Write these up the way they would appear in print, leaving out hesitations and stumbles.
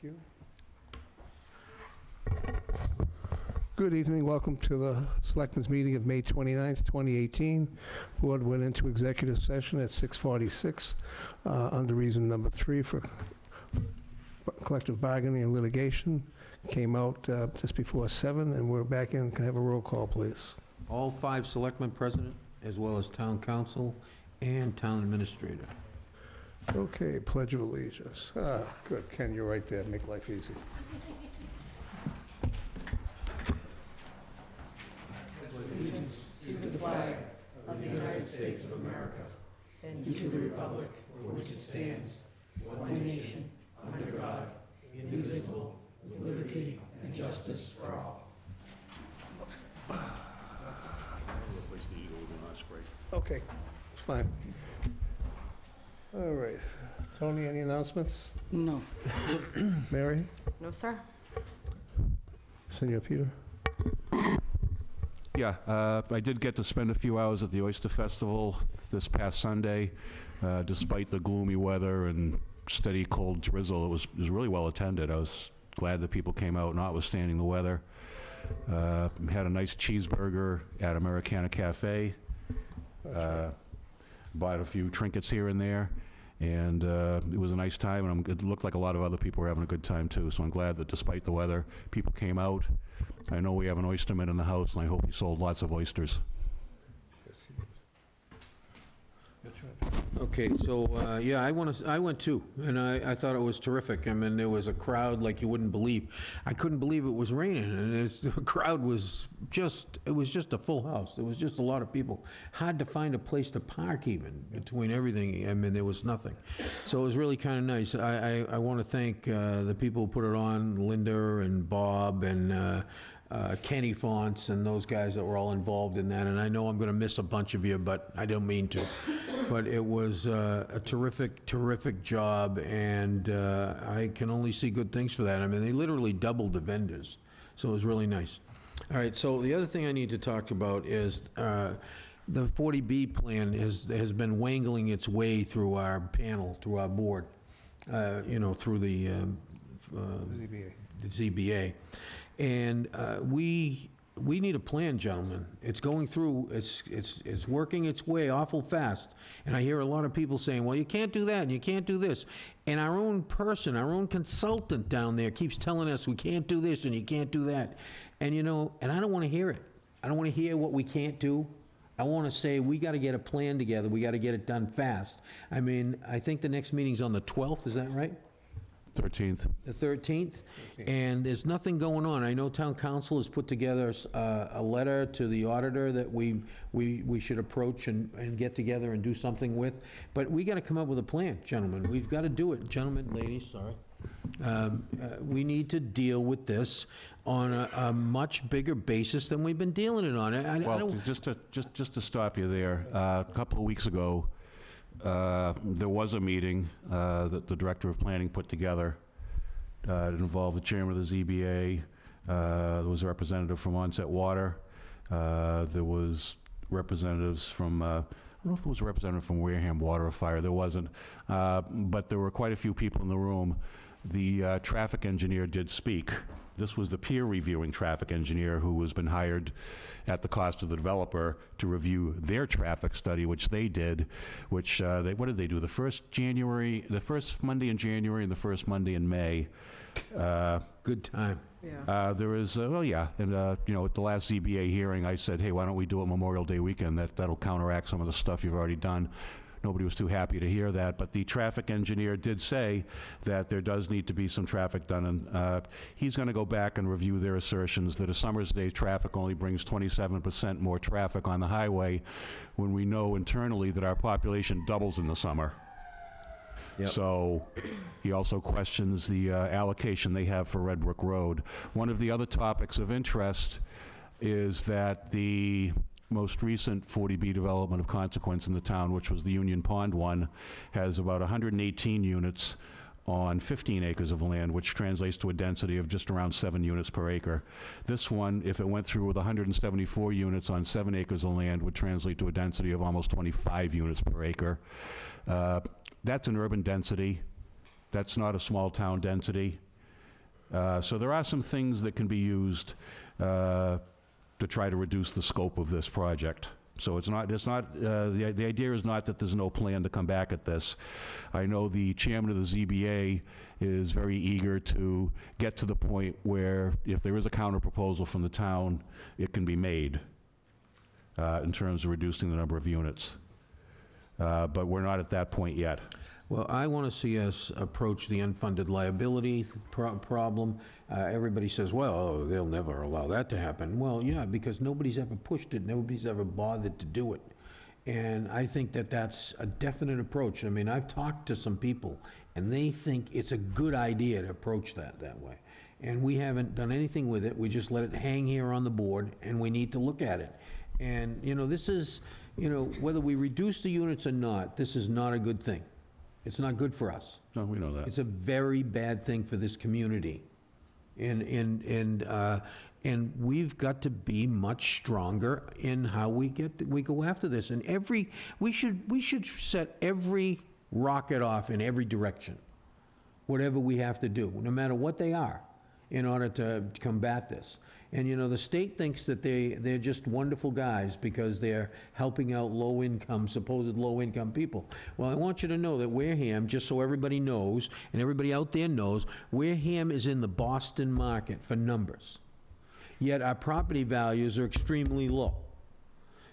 you. Good evening. Welcome to the Selectmen's meeting of May 29th, 2018. Board went into executive session at 6:46 under reason number 3 for collective bargaining and litigation. Came out just before 7, and we're back in. Can I have a roll call, please? All 5 selectmen present, as well as town council and town administrator. Okay, pledge of allegiance. Good. Ken, you're right there. Make life easy. Allegiance to the flag of the United States of America and to the republic for which it stands, one nation, under God, indivisible, with liberty and justice for all. Okay, fine. All right. Tony, any announcements? No. Mary? No, sir. Senor Peter? Yeah, I did get to spend a few hours at the Oyster Festival this past Sunday. Despite the gloomy weather and steady cold drizzle, it was really well attended. I was glad that people came out, notwithstanding the weather. Had a nice cheeseburger at Americana Cafe. Bought a few trinkets here and there, and it was a nice time, and it looked like a lot of other people were having a good time too, so I'm glad that despite the weather, people came out. I know we have an oysterman in the house, and I hope he sold lots of oysters. Yes, he does. Okay, so, yeah, I went too, and I thought it was terrific. I mean, there was a crowd like you wouldn't believe. I couldn't believe it was raining, and the crowd was just a full house. There was just a lot of people. Hard to find a place to park even, between everything. I mean, there was nothing. So it was really kind of nice. I want to thank the people who put it on, Linda and Bob and Kenny Fonts and those guys that were all involved in that. And I know I'm going to miss a bunch of you, but I don't mean to. But it was a terrific job, and I can only see good things for that. I mean, they literally doubled the vendors, so it was really nice. All right, so the other thing I need to talk about is the 40B plan has been wangling its way through our panel, through our board, through the ZBA. ZBA. And we need a plan, gentlemen. It's going through, it's working its way awful fast. And I hear a lot of people saying, well, you can't do that and you can't do this. And our own person, our own consultant down there keeps telling us we can't do this and you can't do that. And and I don't want to hear it. I don't want to hear what we can't do. I want to say we got to get a plan together. We got to get it done fast. I mean, I think the next meeting's on the 12th, is that right? 13th. The 13th, and there's nothing going on. I know town council has put together a letter to the auditor that we should approach and get together and do something with, but we got to come up with a plan, gentlemen. We've got to do it. Gentlemen, ladies, sorry. We need to deal with this on a much bigger basis than we've been dealing it on. I Well, don't... just to stop you there, a couple of weeks ago, there was a meeting that the Director of Planning put together. It involved the Chairman of the ZBA, there was a representative from Onset Water, there was representatives from, I don't know if there was a representative from Wareham Water or Fire, there wasn't, but there were quite a few people in the room. The traffic engineer did speak. This was the peer reviewing traffic engineer who has been hired at the cost of the developer to review their traffic study, which they did, which, what did they do? The first Monday in January and the first Monday in May. Good time. Yeah. There is, well, yeah, and, at the last ZBA hearing, I said, hey, why don't we do it Memorial Day weekend? That'll counteract some of the stuff you've already done. Nobody was too happy to hear that, but the traffic engineer did say that there does need to be some traffic done, and he's going to go back and review their assertions that a summer's day traffic only brings 27% more traffic on the highway, when we know internally that our population doubles in the summer. Yep. So he also questions the allocation they have for Red Brook Road. One of the other topics of interest is that the most recent 40B development of consequence in the town, which was the Union Pond one, has about 118 units on 15 acres of land, which translates to a density of just around 7 units per acre. This one, if it went through with 174 units on 7 acres of land, would translate to a density of almost 25 units per acre. That's an urban density. That's not a small town density. So there are some things that can be used to try to reduce the scope of this project. So it's not, the idea is not that there's no plan to come back at this. I know the chairman of the ZBA is very eager to get to the point where if there is a counter proposal from the town, it can be made in terms of reducing the number of units. But we're not at that point yet. Well, I want to see us approach the unfunded liability problem. Everybody says, well, oh, they'll never allow that to happen. Well, yeah, because nobody's ever pushed it, nobody's ever bothered to do it. And I think that that's a definite approach. I mean, I've talked to some people, and they think it's a good idea to approach that way. And we haven't done anything with it. We just let it hang here on the board, and we need to look at it. And, you know, this is, you know, whether we reduce the units or not, this is not a good thing. It's not good for us. No, we know that. It's a very bad thing for this community. And we've got to be much stronger in how we go after this. And we should set every rocket off in every direction, whatever we have to do, no matter what they are, in order to combat this. And, you know, the state thinks that they're just wonderful guys because they're helping out supposed low-income people. Well, I want you to know that Wareham, just so everybody knows, and everybody out there knows, Wareham is in the Boston market for numbers. Yet our property values are extremely low.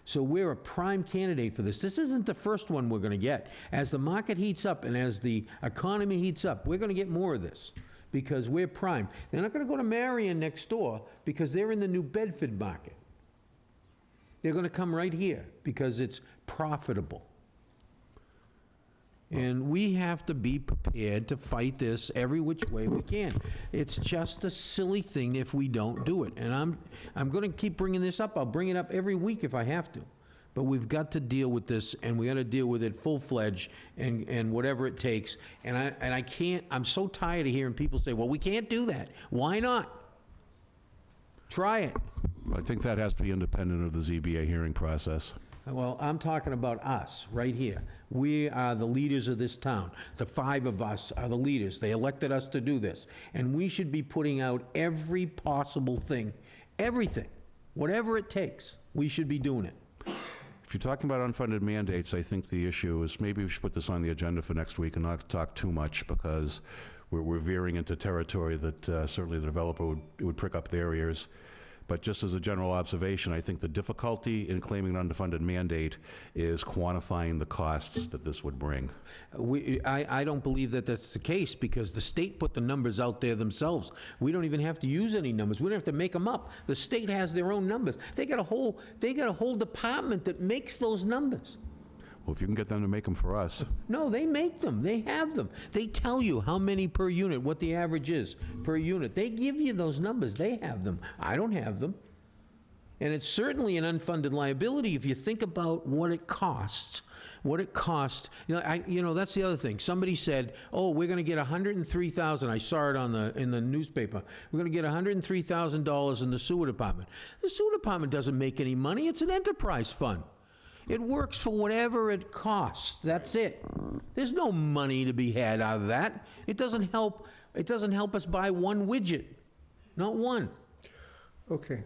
So we're a prime candidate for this. This isn't the first one we're going to get. As the market heats up and as the economy heats up, we're going to get more of this, because we're prime. They're not going to go to Marion next door because they're in the New Bedford market. They're going to come right here because it's profitable. And we have to be prepared to fight this every which way we can. It's just a silly thing if we don't do it. And I'm going to keep bringing this up. I'll bring it up every week if I have to. But we've got to deal with this, and we got to deal with it full-fledged and whatever it takes. And I can't, I'm so tired of hearing people say, well, we can't do that. Why not? Try it. I think that has to be independent of the ZBA hearing process. Well, I'm talking about us, right here. We are the leaders of this town. The 5 of us are the leaders. They elected us to do this. And we should be putting out every possible thing, everything, whatever it takes, we should be doing it. If you're talking about unfunded mandates, I think the issue is maybe we should put this on the agenda for next week and not talk too much, because we're veering into territory that certainly the developer would prick up their ears. But just as a general observation, I think the difficulty in claiming an unfunded mandate is quantifying the costs that this would bring. I don't believe that that's the case, because the state put the numbers out there themselves. We don't even have to use any numbers. We don't have to make them up. The state has their own numbers. They got a whole department that makes those numbers. Well, if you can get them to make them for us. No, they make them. They have them. They tell you how many per unit, what the average is per unit. They give you those numbers. They have them. I don't have them. And it's certainly an unfunded liability if you think about what it costs. What it costs. You know, that's the other thing. Somebody said, oh, we're going to get $103,000. I saw it in the newspaper. We're going to get $103,000 in the sewer department. The sewer department doesn't make any money. It's an enterprise fund. It works for whatever it costs. That's it. There's no money to be had out of that. It doesn't help us buy one widget. Not one. Okay,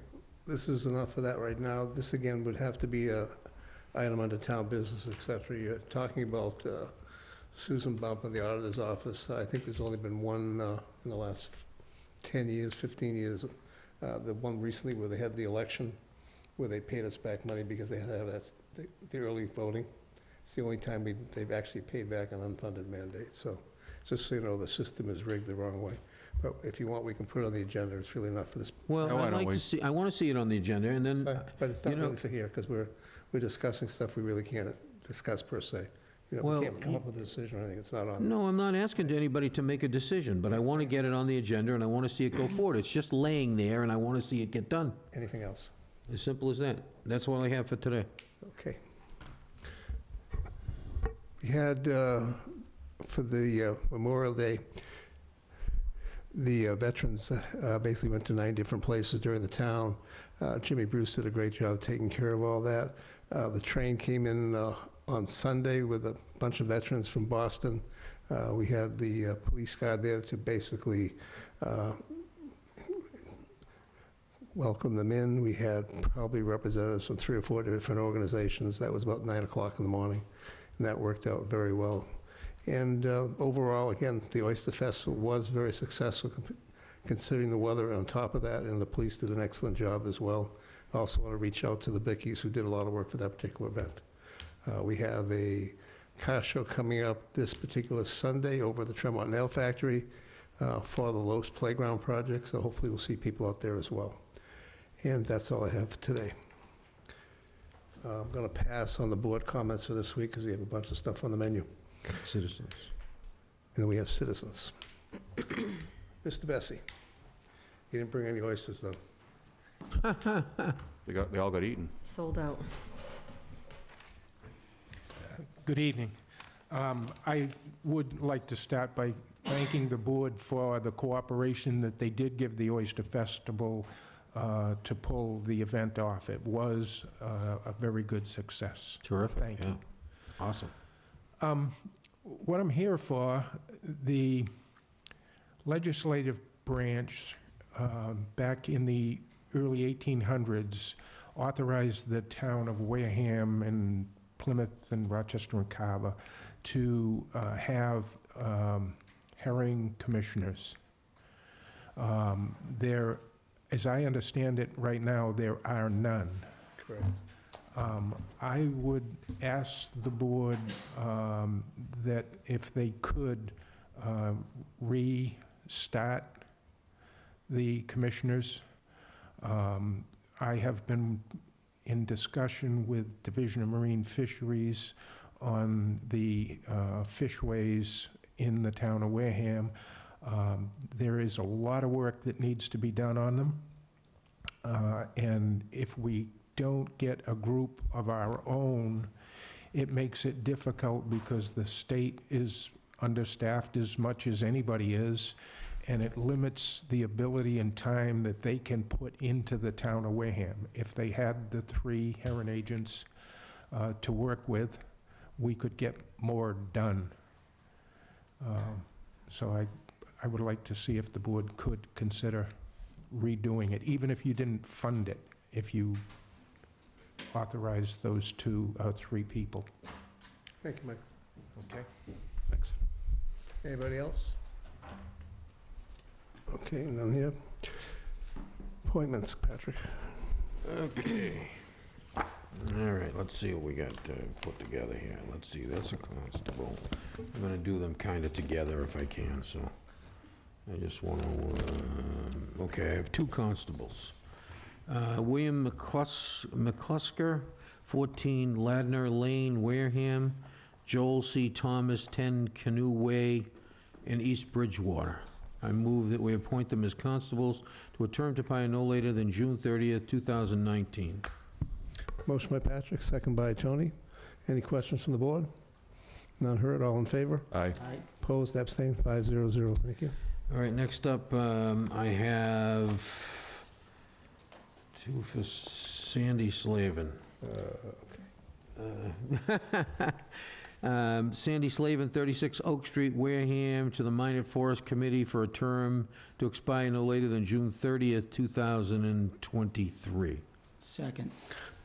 this is enough for that right now. This, again, would have to be a item under town business, et cetera. You're talking about Susan Bump in the auditor's office. I think there's only been one in the last 10 years, 15 years. The one recently where they had the election, where they paid us back money because they had to have the early voting. It's the only time they've actually paid back an unfunded mandate. So just so you know, the system is rigged the wrong way. But if you want, we can put it on the agenda. It's really not for this. Well, why I'd don't like we? to see, I want to see it on the agenda, and then, But it's not really for here, because we're discussing stuff we really can't discuss per se. You know, Well, we can't come up with a decision or anything. It's not on. no, I'm not asking anybody to make a decision, but I want to get it on the agenda, and I want to see it go forward. It's just laying there, and I want to see it get done. Anything else? As simple as that. That's all I have for today. Okay. We had, for the Memorial Day, the veterans basically went to 9 different places during the town. Jimmy Bruce did a great job taking care of all that. The train came in on Sunday with a bunch of veterans from Boston. We had the police guard there to basically welcomed them in. We had probably representatives from 3 or 4 different organizations. That was about 9 o'clock in the morning, and that worked out very well. And overall, again, the Oyster Festival was very successful considering the weather on top of that, and the police did an excellent job as well. I also want to reach out to the Bickies, who did a lot of work for that particular event. We have a car show coming up this particular Sunday over at the Tremont Nail Factory for the Lowe's Playground project, so hopefully we'll see people out there as well. And that's all I have for today. I'm going to pass on the board comments for this week because we have a bunch of stuff on the menu. Citizens. And then we have citizens. Mr. Bessie, you didn't bring any oysters, though. They all got eaten. Sold out. Good evening. I would like to start by thanking the board for the cooperation that they did give the Oyster Festival to pull the event off. It was a very good success. Terrific. Thank you. Awesome. What I'm here for, the legislative branch, back in the early 1800s, authorized the town of Wareham and Plymouth and Rochester and Carver to have herring commissioners. There, as I understand it right now, there are none. Correct. I would ask the board that if they could restart the commissioners. I have been in discussion with Division of Marine Fisheries on the fishways in the town of Wareham. There is a lot of work that needs to be done on them. And if we don't get a group of our own, it makes it difficult because the state is understaffed as much as anybody is, and it limits the ability and time that they can put into the town of Wareham. If they had the 3 herring agents to work with, we could get more done. So I would like to see if the board could consider redoing it, even if you didn't fund it, if you authorize those 2 or 3 people. Thank you, Mike. Okay? Thanks. Anybody else? Okay, none here. Appointments, Patrick. Okay. All right, let's see what we got put together here. Let's see, that's a constable. I'm gonna do them kind of together if I can, so. I just want to, okay, I have 2 constables. William McClusker, 14 Ladner Lane, Wareham. Joel C. Thomas, 10 Canoe Way in East Bridgewater. I move that we appoint them as constables to a term to expire no later than June 30th, 2019. Motion by Patrick, second by Tony. Any questions from the board? None heard, all in favor? Aye. Opposed, abstained, 500. Thank you. All right, next up, I have 2 for Sandy Slavin. Sandy Slavin, 36 Oak Street, Wareham, to the Minot Forest Committee for a term to expire no later than June 30th, 2023. Second.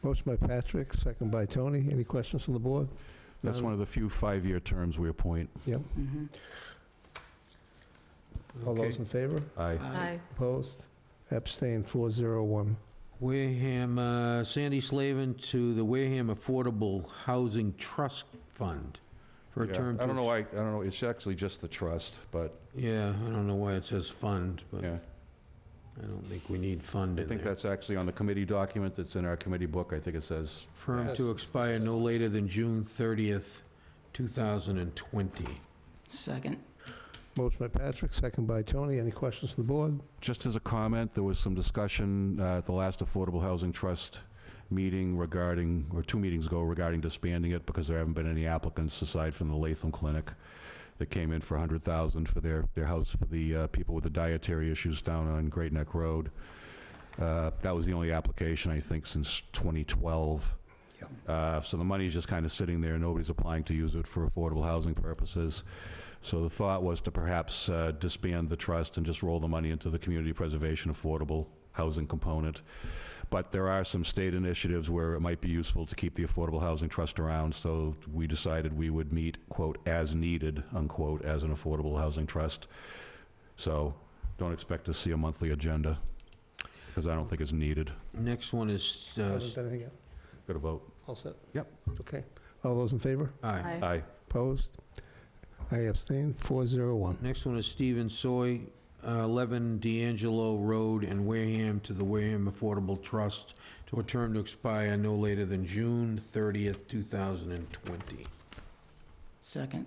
Motion by Patrick, second by Tony. Any questions from the board? That's None? one of the few 5-year terms we appoint. Yep. Mm-hmm. All Okay. those in favor? Aye. Aye. Opposed? Abstained, 401. Wareham, Sandy Slavin to the Wareham Affordable Housing Trust Fund for a Yeah, term to... I don't know, it's actually just the trust, but, Yeah, I don't know why it says fund, but yeah. I don't think we need fund I in think there. that's actually on the committee document that's in our committee book. I think it says, Term to expire no later than June 30th, 2020. Second. Motion by Patrick, second by Tony. Any questions from the board? just as a comment, there was some discussion at the last Affordable Housing Trust meeting regarding, or 2 meetings ago, regarding disbanding it because there haven't been any applicants aside from the Latham Clinic that came in for $100,000 for their house for the people with the dietary issues down on Great Neck Road. That was the only application, I think, since 2012. So the money's just kind of sitting there. Nobody's applying to use it for affordable housing purposes. So the thought was to perhaps disband the trust and just roll the money into the Community Preservation Affordable housing component. But there are some state initiatives where it might be useful to keep the Affordable Housing Trust around, so we decided we would meet, quote, as needed, unquote, as an Affordable Housing Trust. So don't expect to see a monthly agenda, because I don't think it's needed. Next one is, Anything else? Got to vote. All set? Yep. Okay. All those in favor? aye. Aye. Opposed? I abstain, 401. Next one is Stephen Soy, 11 D'Angelo Road in Wareham, to the Wareham Affordable Trust, to a term to expire no later than June 30th, 2020. Second.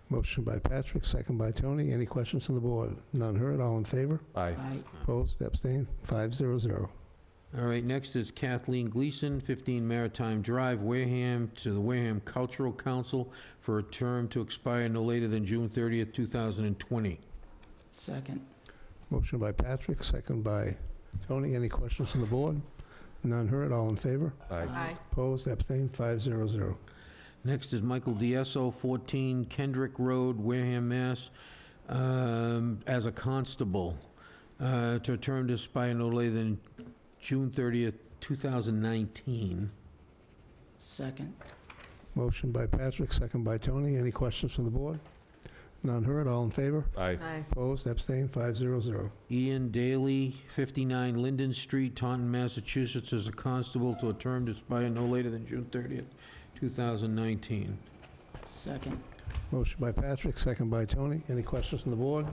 Motion by Patrick, second by Tony. Any questions on the board? None heard, all in favor? Aye. Aye. Opposed, abstained, 500. All right, next is Kathleen Gleason, 15 Maritime Drive, Wareham, to the Wareham Cultural Council for a term to expire no later than June 30th, 2020. Second. Motion by Patrick, second by Tony. Any questions on the board? None heard, all in favor? Aye. Opposed, abstained, 500. Next is Michael Diesso, 14 Kendrick Road, Wareham, Mass., as a constable, to a term to expire no later than June 30th, 2019. Second. Motion by Patrick, second by Tony. Any questions from the board? None heard, all in favor? Aye. Opposed, abstained, 500. Ian Daly, 59 Linden Street, Taunton, Massachusetts, as a constable, to a term to expire no later than June 30th, 2019. Second. Motion by Patrick, second by Tony. Any questions from the board?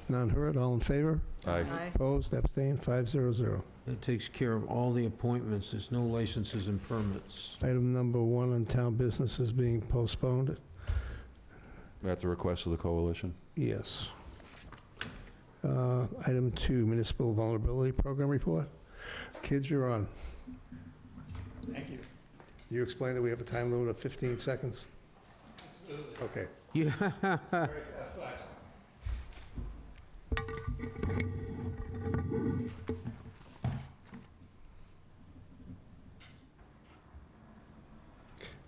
None heard, all in favor? Aye. Opposed, abstained, 500. That takes care of all the appointments. There's no licenses and permits. Item number 1 on town business is being postponed. At the request of the coalition. Yes. Item 2, Municipal Vulnerability Program Report. Kids, you're on. Thank you. You explained that we have a time limit of 15 seconds? Okay. Yeah.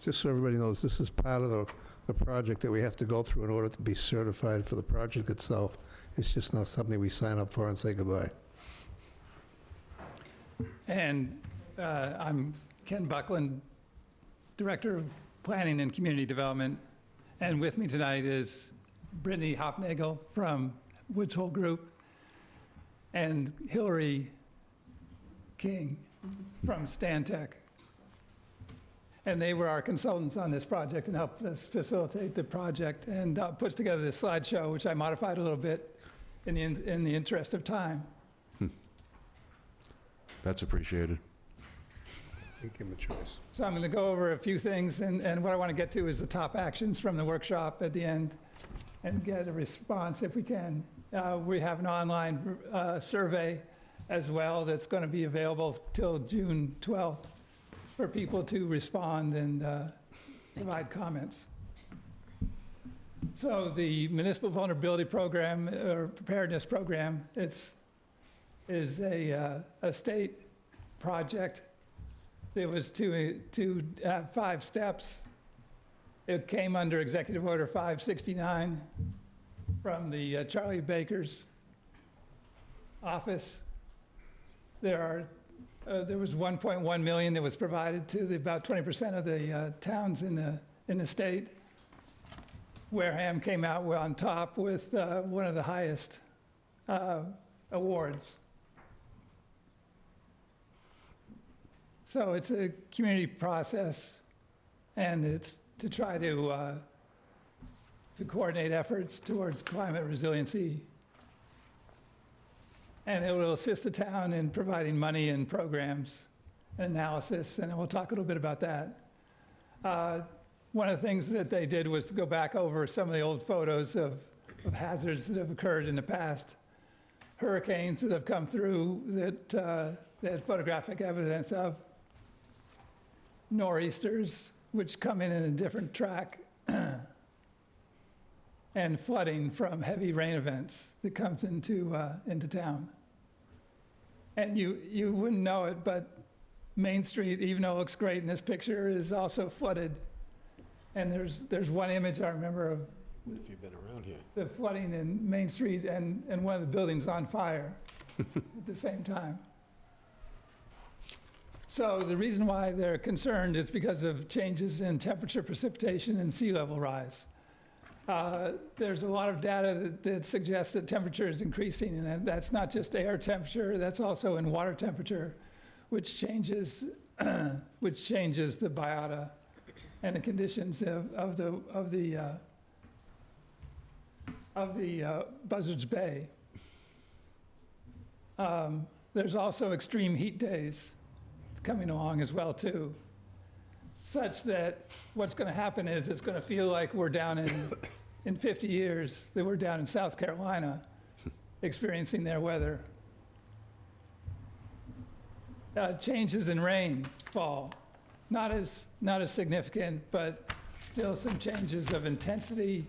Just so everybody knows, this is part of the project that we have to go through in order to be certified for the project itself. It's just not something we sign up for and say goodbye. And I'm Ken Buckland, Director of Planning and Community Development. And with me tonight is Brittany Hopnagel from Woods Hole Group and Hillary King from Stantec. And they were our consultants on this project and helped us facilitate the project and put together this slideshow, which I modified a little bit in the interest of time. That's appreciated. You give them a choice. So I'm going to go over a few things, and what I want to get to is the top actions from the workshop at the end and get a response if we can. We have an online survey as well that's going to be available till June 12th for people to respond and provide comments. So the Municipal Vulnerability Program, or Preparedness Program, is a state project. It was to have 5 steps. It came under Executive Order 569 from the Charlie Baker's office. There was 1.1 million that was provided to about 20% of the towns in the state. Wareham came out on top with one of the highest awards. So it's a community process, and it's to try to coordinate efforts towards climate resiliency. And it will assist the town in providing money and programs and analysis, and we'll talk a little bit about that. One of the things that they did was to go back over some of the old photos of hazards that have occurred in the past, hurricanes that have come through that they had photographic evidence of, nor'easters, which come in a different track, and flooding from heavy rain events that comes into town. And you wouldn't know it, but Main Street, even though it looks great in this picture, is also flooded. And there's one image I remember of If you've been around here. the flooding in Main Street and one of the buildings on fire at the same time. So the reason why they're concerned is because of changes in temperature, precipitation, and sea level rise. There's a lot of data that suggests that temperature is increasing, and that's not just air temperature, that's also in water temperature, which changes, which changes the biota and the conditions of the Buzzards Bay. There's also extreme heat days coming along as well too, such that what's going to happen is it's going to feel like we're down in 50 years that we're down in South Carolina experiencing their weather. Changes in rainfall, not as significant, but still some changes of intensity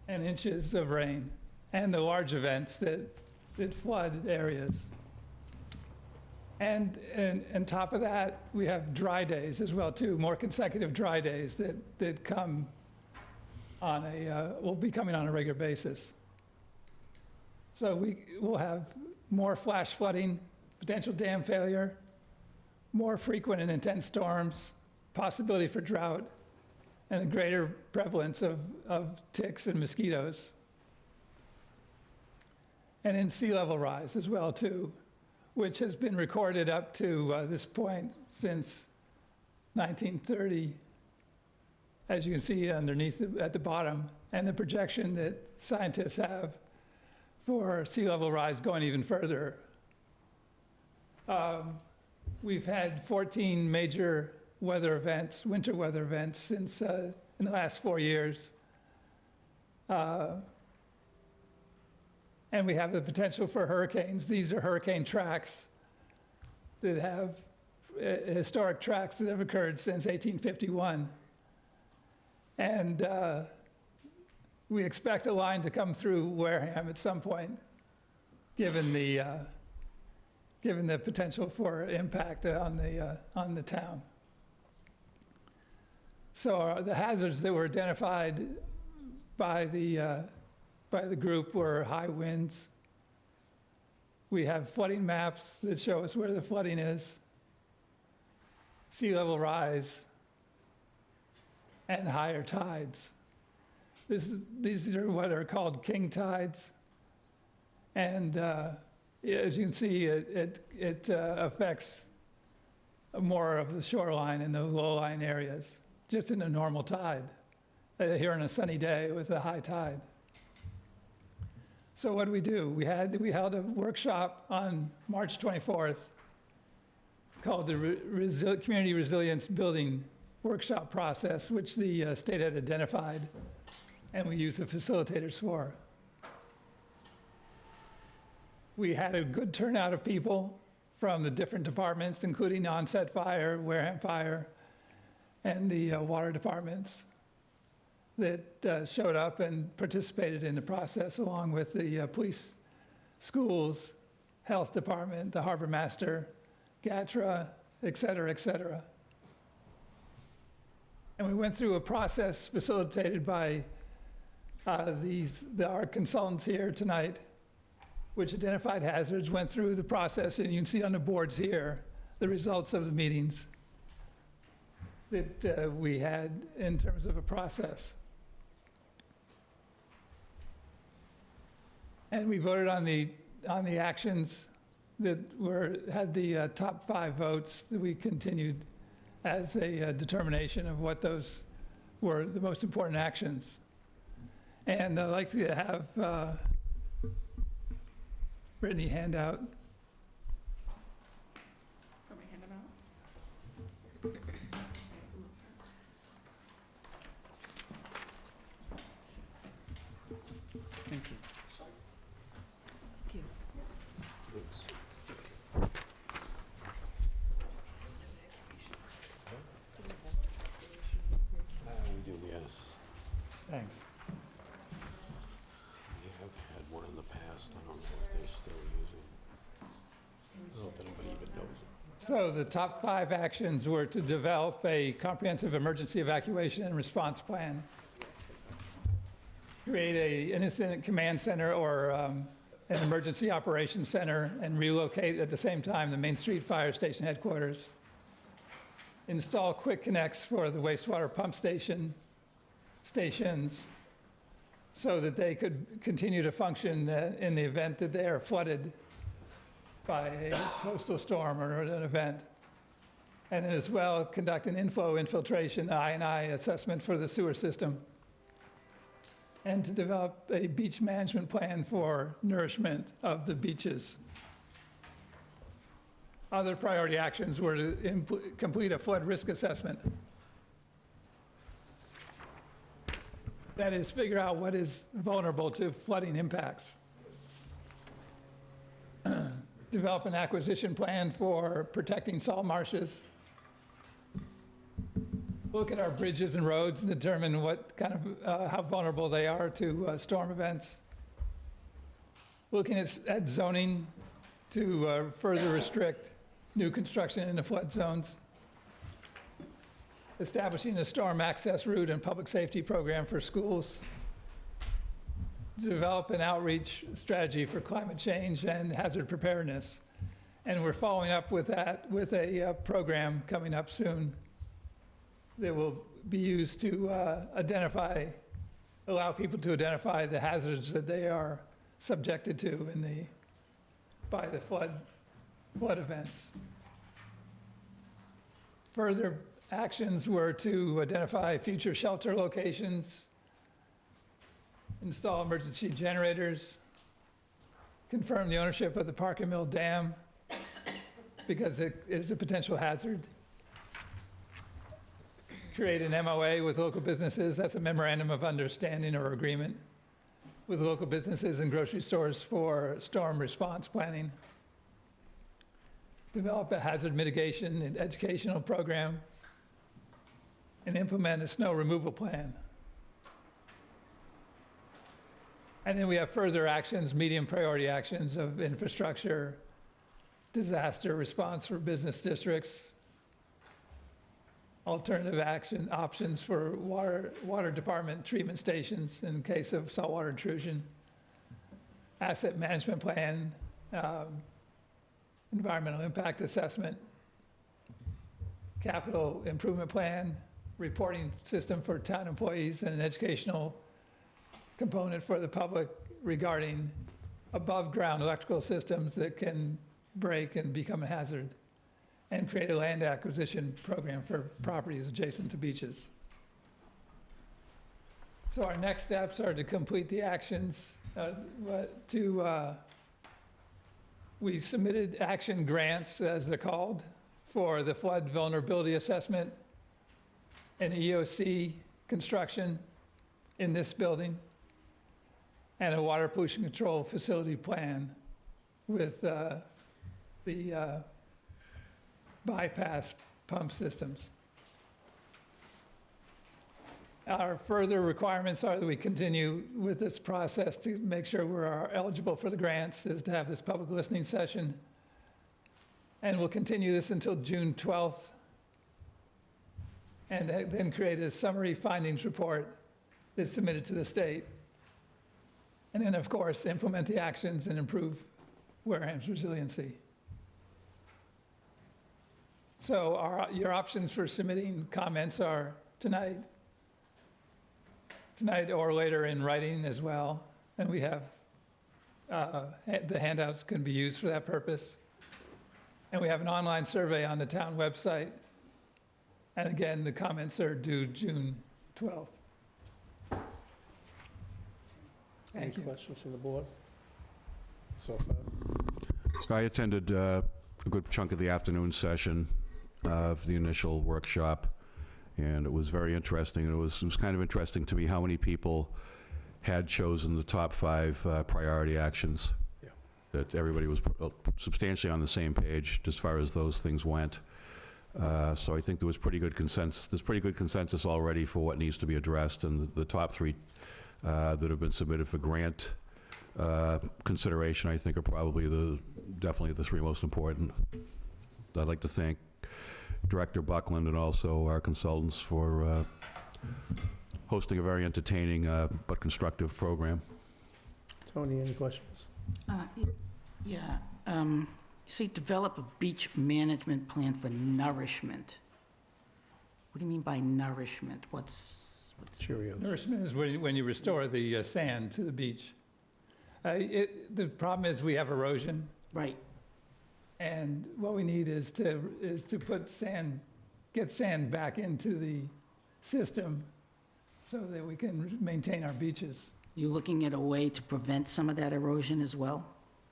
and inches of rain, and the large events that flood areas. And on top of that, we have dry days as well too, more consecutive dry days that come on will be coming on a regular basis. So we will have more flash flooding, potential dam failure, more frequent and intense storms, possibility for drought, and a greater prevalence of ticks and mosquitoes. And in sea level rise as well too, which has been recorded up to this point since 1930, as you can see underneath at the bottom, and the projection that scientists have for sea level rise going even further. We've had 14 major weather events, winter weather events, since in the last 4 years. And we have the potential for hurricanes. These are hurricane tracks that have historic tracks that have occurred since 1851. And we expect a line to come through Wareham at some point, given the potential for impact on the town. So the hazards that were identified by the group were high winds. We have flooding maps that show us where the flooding is, sea level rise, and higher tides. These are what are called king tides. And as you can see, it affects more of the shoreline and the low-lying areas, just in a normal tide, here on a sunny day with a high tide. So what do? We held a workshop on March 24th called the Community Resilience Building Workshop Process, which the state had identified, and we used the facilitators for. We had a good turnout of people from the different departments, including onset fire, Wareham Fire, and the water departments that showed up and participated in the process, along with the police, schools, health department, the harbor master, GATRA, et cetera, et cetera. And we went through a process facilitated by our consultants here tonight, which identified hazards, went through the process, and you can see on the boards here the results of the meetings that we had in terms of a process. And we voted on the actions that had the top 5 votes that we continued as a determination of what those were the most important actions. And I'd like to have Brittany hand out. Want me to hand them out? Thank you. Thank you. We do, yes. Thanks. We have had one in the past. I don't know if they're still using. I don't know if anybody even knows it. So the top 5 actions were to develop a comprehensive emergency evacuation and response plan, create an incident command center or an emergency operations center and relocate at the same time the Main Street Fire Station headquarters. Install quick connects for the wastewater pump stations so that they could continue to function in the event that they are flooded by a coastal storm or an event. And as well, conduct an infiltration, I&I assessment for the sewer system. And to develop a beach management plan for nourishment of the beaches. Other priority actions were to complete a flood risk assessment. That is, figure out what is vulnerable to flooding impacts. Develop an acquisition plan for protecting salt marshes. Look at our bridges and roads and determine what kind of, how vulnerable they are to storm events. Looking at zoning to further restrict new construction in the flood zones. Establishing a storm access route and public safety program for schools. Develop an outreach strategy for climate change and hazard preparedness. And we're following up with that with a program coming up soon that will be used to allow people to identify the hazards that they are subjected to by the flood events. Further actions were to identify future shelter locations, install emergency generators, confirm the ownership of the Parker Mill Dam because it is a potential hazard. Create an MOA with local businesses, that's a memorandum of understanding or agreement with local businesses and grocery stores for storm response planning. Develop a hazard mitigation and educational program and implement a snow removal plan. And then we have further actions, medium priority actions of infrastructure, disaster response for business districts, alternative action options for water department treatment stations in case of saltwater intrusion, asset management plan, environmental impact assessment, capital improvement plan, reporting system for town employees, and an educational component for the public regarding above-ground electrical systems that can break and become a hazard, and create a land acquisition program for properties adjacent to beaches. So our next steps are to complete the actions. We submitted action grants, as they're called, for the flood vulnerability assessment and EOC construction in this building, and a water pollution control facility plan with the bypass pump systems. Our further requirements are that we continue with this process to make sure we're eligible for the grants, is to have this public listening session. And we'll continue this until June 12th. And then create a summary findings report that's submitted to the state. And then, of course, implement the actions and improve Wareham's resiliency. So your options for submitting comments are tonight or later in writing as well. And we have, the handouts can be used for that purpose. And we have an online survey on the town website. And again, the comments are due June 12th. Thank you. Any questions from the board so far? I attended a good chunk of the afternoon session of the initial workshop, and it was very interesting. It was kind of interesting to me how many people had chosen the top 5 priority actions. Yeah. That everybody was substantially on the same page as far as those things went. So I think there was pretty good consensus. There's pretty good consensus already for what needs to be addressed, and the top 3 that have been submitted for grant consideration, I think, are probably definitely the 3 most important. I'd like to thank Director Buckland and also our consultants for hosting a very entertaining but constructive program. Tony, any questions? Yeah, you say develop a beach management plan for nourishment. What do you mean by nourishment? What's Cheerios. Nourishment is when you restore the sand to the beach. The problem is we have erosion, right? and what we need is to put sand, get sand back into the system so that we can maintain our beaches. You looking at a way to prevent some of that erosion as well?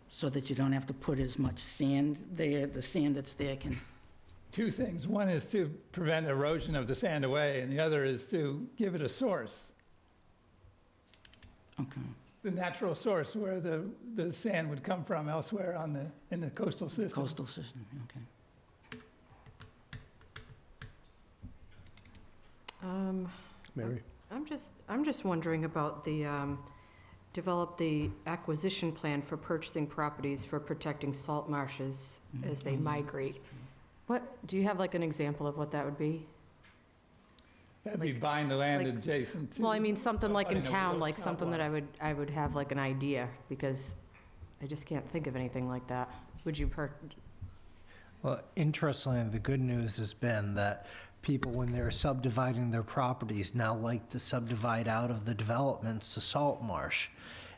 So that you don't have to put as much sand there, the sand that's there can... Two things. One is to prevent erosion of the sand away, and the other is to give it a source. Okay. The natural source where the sand would come from elsewhere in the coastal system. Coastal system, okay. Mary? I'm just wondering about the, develop the acquisition plan for purchasing properties for protecting salt marshes as they migrate. What, do you have like an example of what that would be? That'd be buying the land like- adjacent to. Well, I mean, something like in Putting a town, little like something that snowball. I would have like an idea, because I just can't think of anything like that. Would you Well, interestingly, the good news has been that people, when they're subdividing their properties, now like to subdivide out of the developments to salt marsh.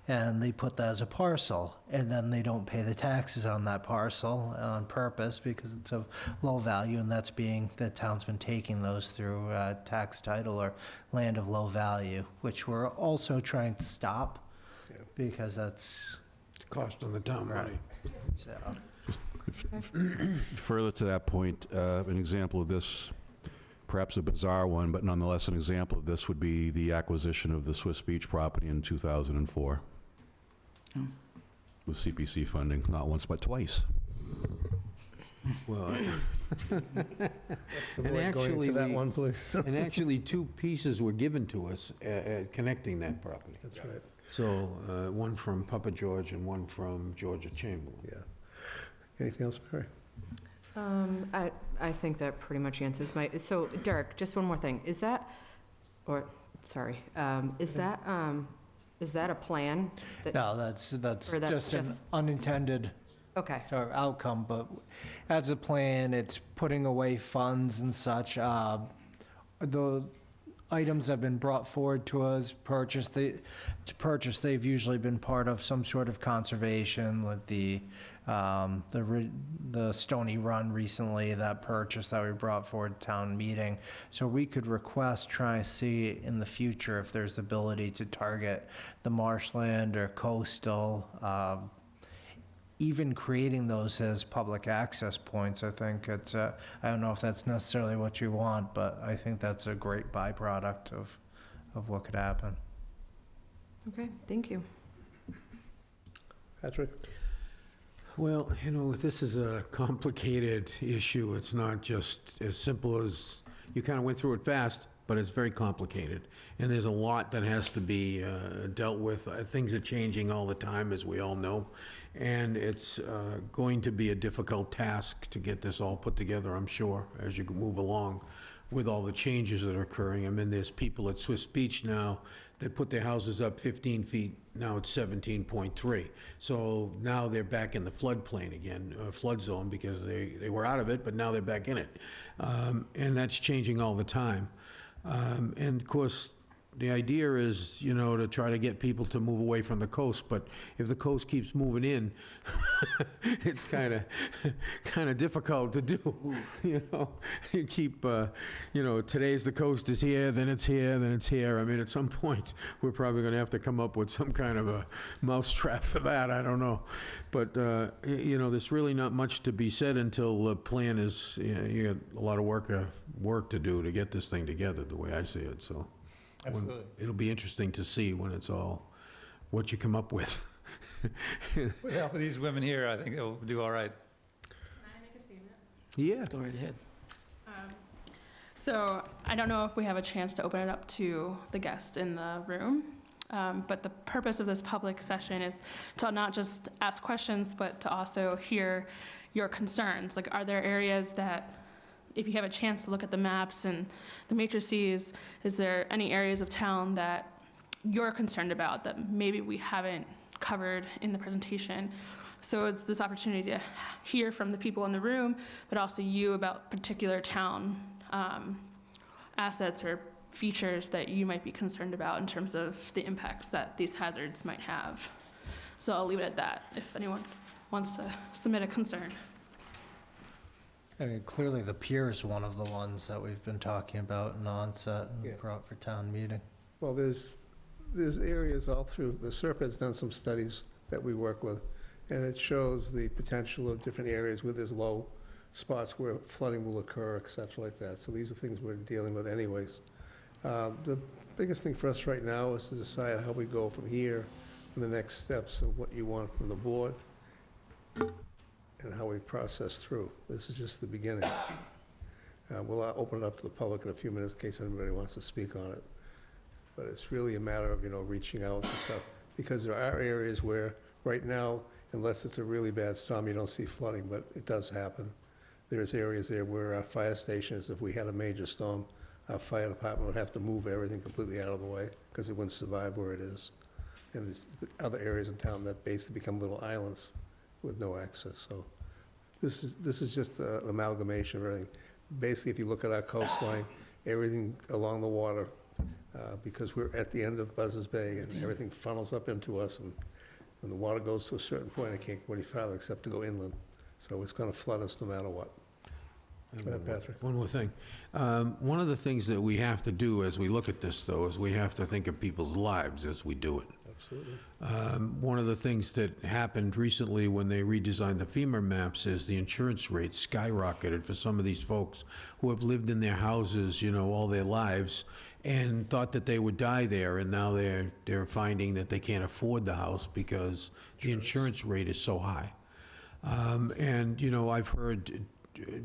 And they put that as a parcel, and then they don't pay the taxes on that parcel on purpose because it's of low value, and the town's been taking those through tax title or land of low value, which we're also trying to stop Yeah. because that's, Cost on the town money. so. Further to that point, an example of this, perhaps a bizarre one, but nonetheless an example of this would be the acquisition of the Swiss Beach property in 2004 with CPC funding, not once but twice. Well, Let's avoid going actually, into that we- one, please. and actually, two pieces were given to us connecting that property. That's right, So, one from Papa George and one from Georgia Chamberlain. yeah. Anything else, Mary? I think that pretty much answers my, so Derek, just one more thing. Is that, or, sorry, is that a plan? that- No, that's Or that's just an just- unintended Okay, outcome, but as a plan, it's putting away funds and such. The items have been brought forward to us, they've usually been part of some sort of conservation with the Stony Run recently, that purchase that we brought forward to town meeting. So we could request, try and see in the future if there's ability to target the marshland or coastal, even creating those as public access points. I think it's, I don't know if that's necessarily what you want, but I think that's a great byproduct of what could happen. okay, thank you. Patrick? Well, this is a complicated issue. It's not just as simple as, you kind of went through it fast, but it's very complicated. And there's a lot that has to be dealt with. Things are changing all the time, as we all know. And it's going to be a difficult task to get this all put together, I'm sure, as you move along with all the changes that are occurring. I mean, there's people at Swiss Beach now that put their houses up 15 feet, now it's 17.3. So now they're back in the floodplain again, flood zone, because they were out of it, but now they're back in it. And that's changing all the time. And of course, the idea is, to try to get people to move away from the coast, but if the coast keeps moving in, it's kind of difficult to do. You keep, today's the coast is here, then it's here, then it's here. I mean, at some point, we're probably going to have to come up with some kind of a mousetrap for that. I don't know. But, there's really not much to be said until the plan is, you got a lot of work to do to get this thing together, the way I see it, so. Absolutely. It'll be interesting to see when it's all, what you come up with. With the help of these women here, I think it'll do all right. Can I make a statement? Yeah. Go right ahead. So I don't know if we have a chance to open it up to the guests in the room, but the purpose of this public session is to not just ask questions, but to also hear your concerns. Like, are there areas that, if you have a chance to look at the maps and the matrices, is there any areas of town that you're concerned about that maybe we haven't covered in the presentation. So it's this opportunity to hear from the people in the room, but also you about particular town assets or features that you might be concerned about in terms of the impacts that these hazards might have. So I'll leave it at that if anyone wants to submit a concern. I mean, clearly the pier is one of the ones that we've been talking about in onset Yeah. and brought for town meeting. Well, there's areas all through, the SERP has done some studies that we work with, and it shows the potential of different areas where there's low spots where flooding will occur, et cetera, like that. So these are things we're dealing with anyways. The biggest thing for us right now is to decide how we go from here and the next steps of what you want from the board and how we process through. This is just the beginning. We'll open it up to the public in a few minutes in case anybody wants to speak on it. But it's really a matter of, reaching out and stuff, because there are areas where, right now, unless it's a really bad storm, you don't see flooding, but it does happen. There's areas there where our fire stations, if we had a major storm, our fire department would have to move everything completely out of the way, because it wouldn't survive where it is. And there's other areas in town that basically become little islands with no access, so this is just an amalgamation of everything. Basically, if you look at our coastline, everything along the water, because we're at the end of Buzzards Bay, and everything funnels up into us, and when the water goes to a certain point, it can't go any farther except to go inland, so it's gonna flood us no matter what. Go ahead, Patrick. One more thing. One of the things that we have to do as we look at this, though, is we have to think of people's lives as we do it. Absolutely. One of the things that happened recently when they redesigned the FEMA maps is the insurance rates skyrocketed for some of these folks who have lived in their houses, all their lives, and thought that they would die there, and now they're finding that they can't afford the house because the insurance rate is so high. And, I've heard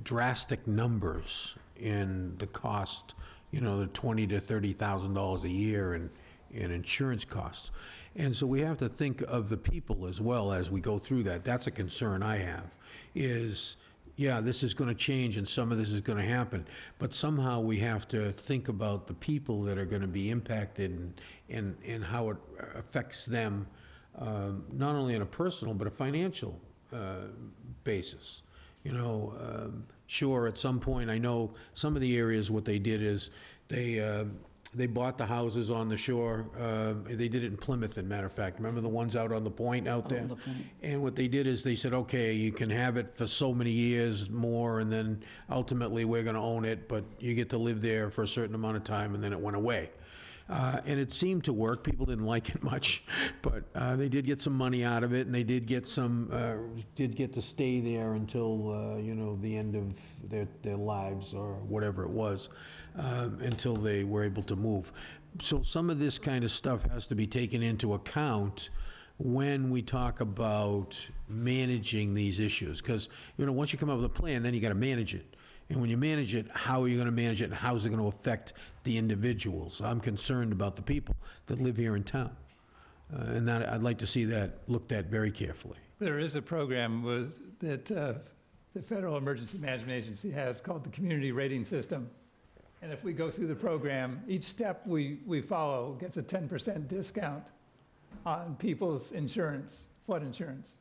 drastic numbers in the cost, the $20,000 to $30,000 a year in insurance costs. And so we have to think of the people as well as we go through that. That's a concern I have, is, yeah, this is going to change and some of this is going to happen, but somehow we have to think about the people that are going to be impacted and how it affects them, not only on a personal but a financial basis. Sure, at some point, I know some of the areas, what they did is they bought the houses on the shore. They did it in Plymouth, as a matter of fact. Remember the ones out on the point out there? And what they did is they said, okay, you can have it for so many years more, and then ultimately we're going to own it, but you get to live there for a certain amount of time, and then it went away. And it seemed to work. People didn't like it much, but they did get some money out of it, and they did get to stay there until the end of their lives or whatever it was, until they were able to move. So some of this kind of stuff has to be taken into account when we talk about managing these issues, because once you come up with a plan, then you got to manage it. And when you manage it, how are you going to manage it, and how is it going to affect the individuals? I'm concerned about the people that live here in town. And that, I'd like to see that looked at very carefully. There is a program that the Federal Emergency Management Agency has called the Community Rating System. And if we go through the program, each step we follow gets a 10% discount on people's insurance, flood insurance.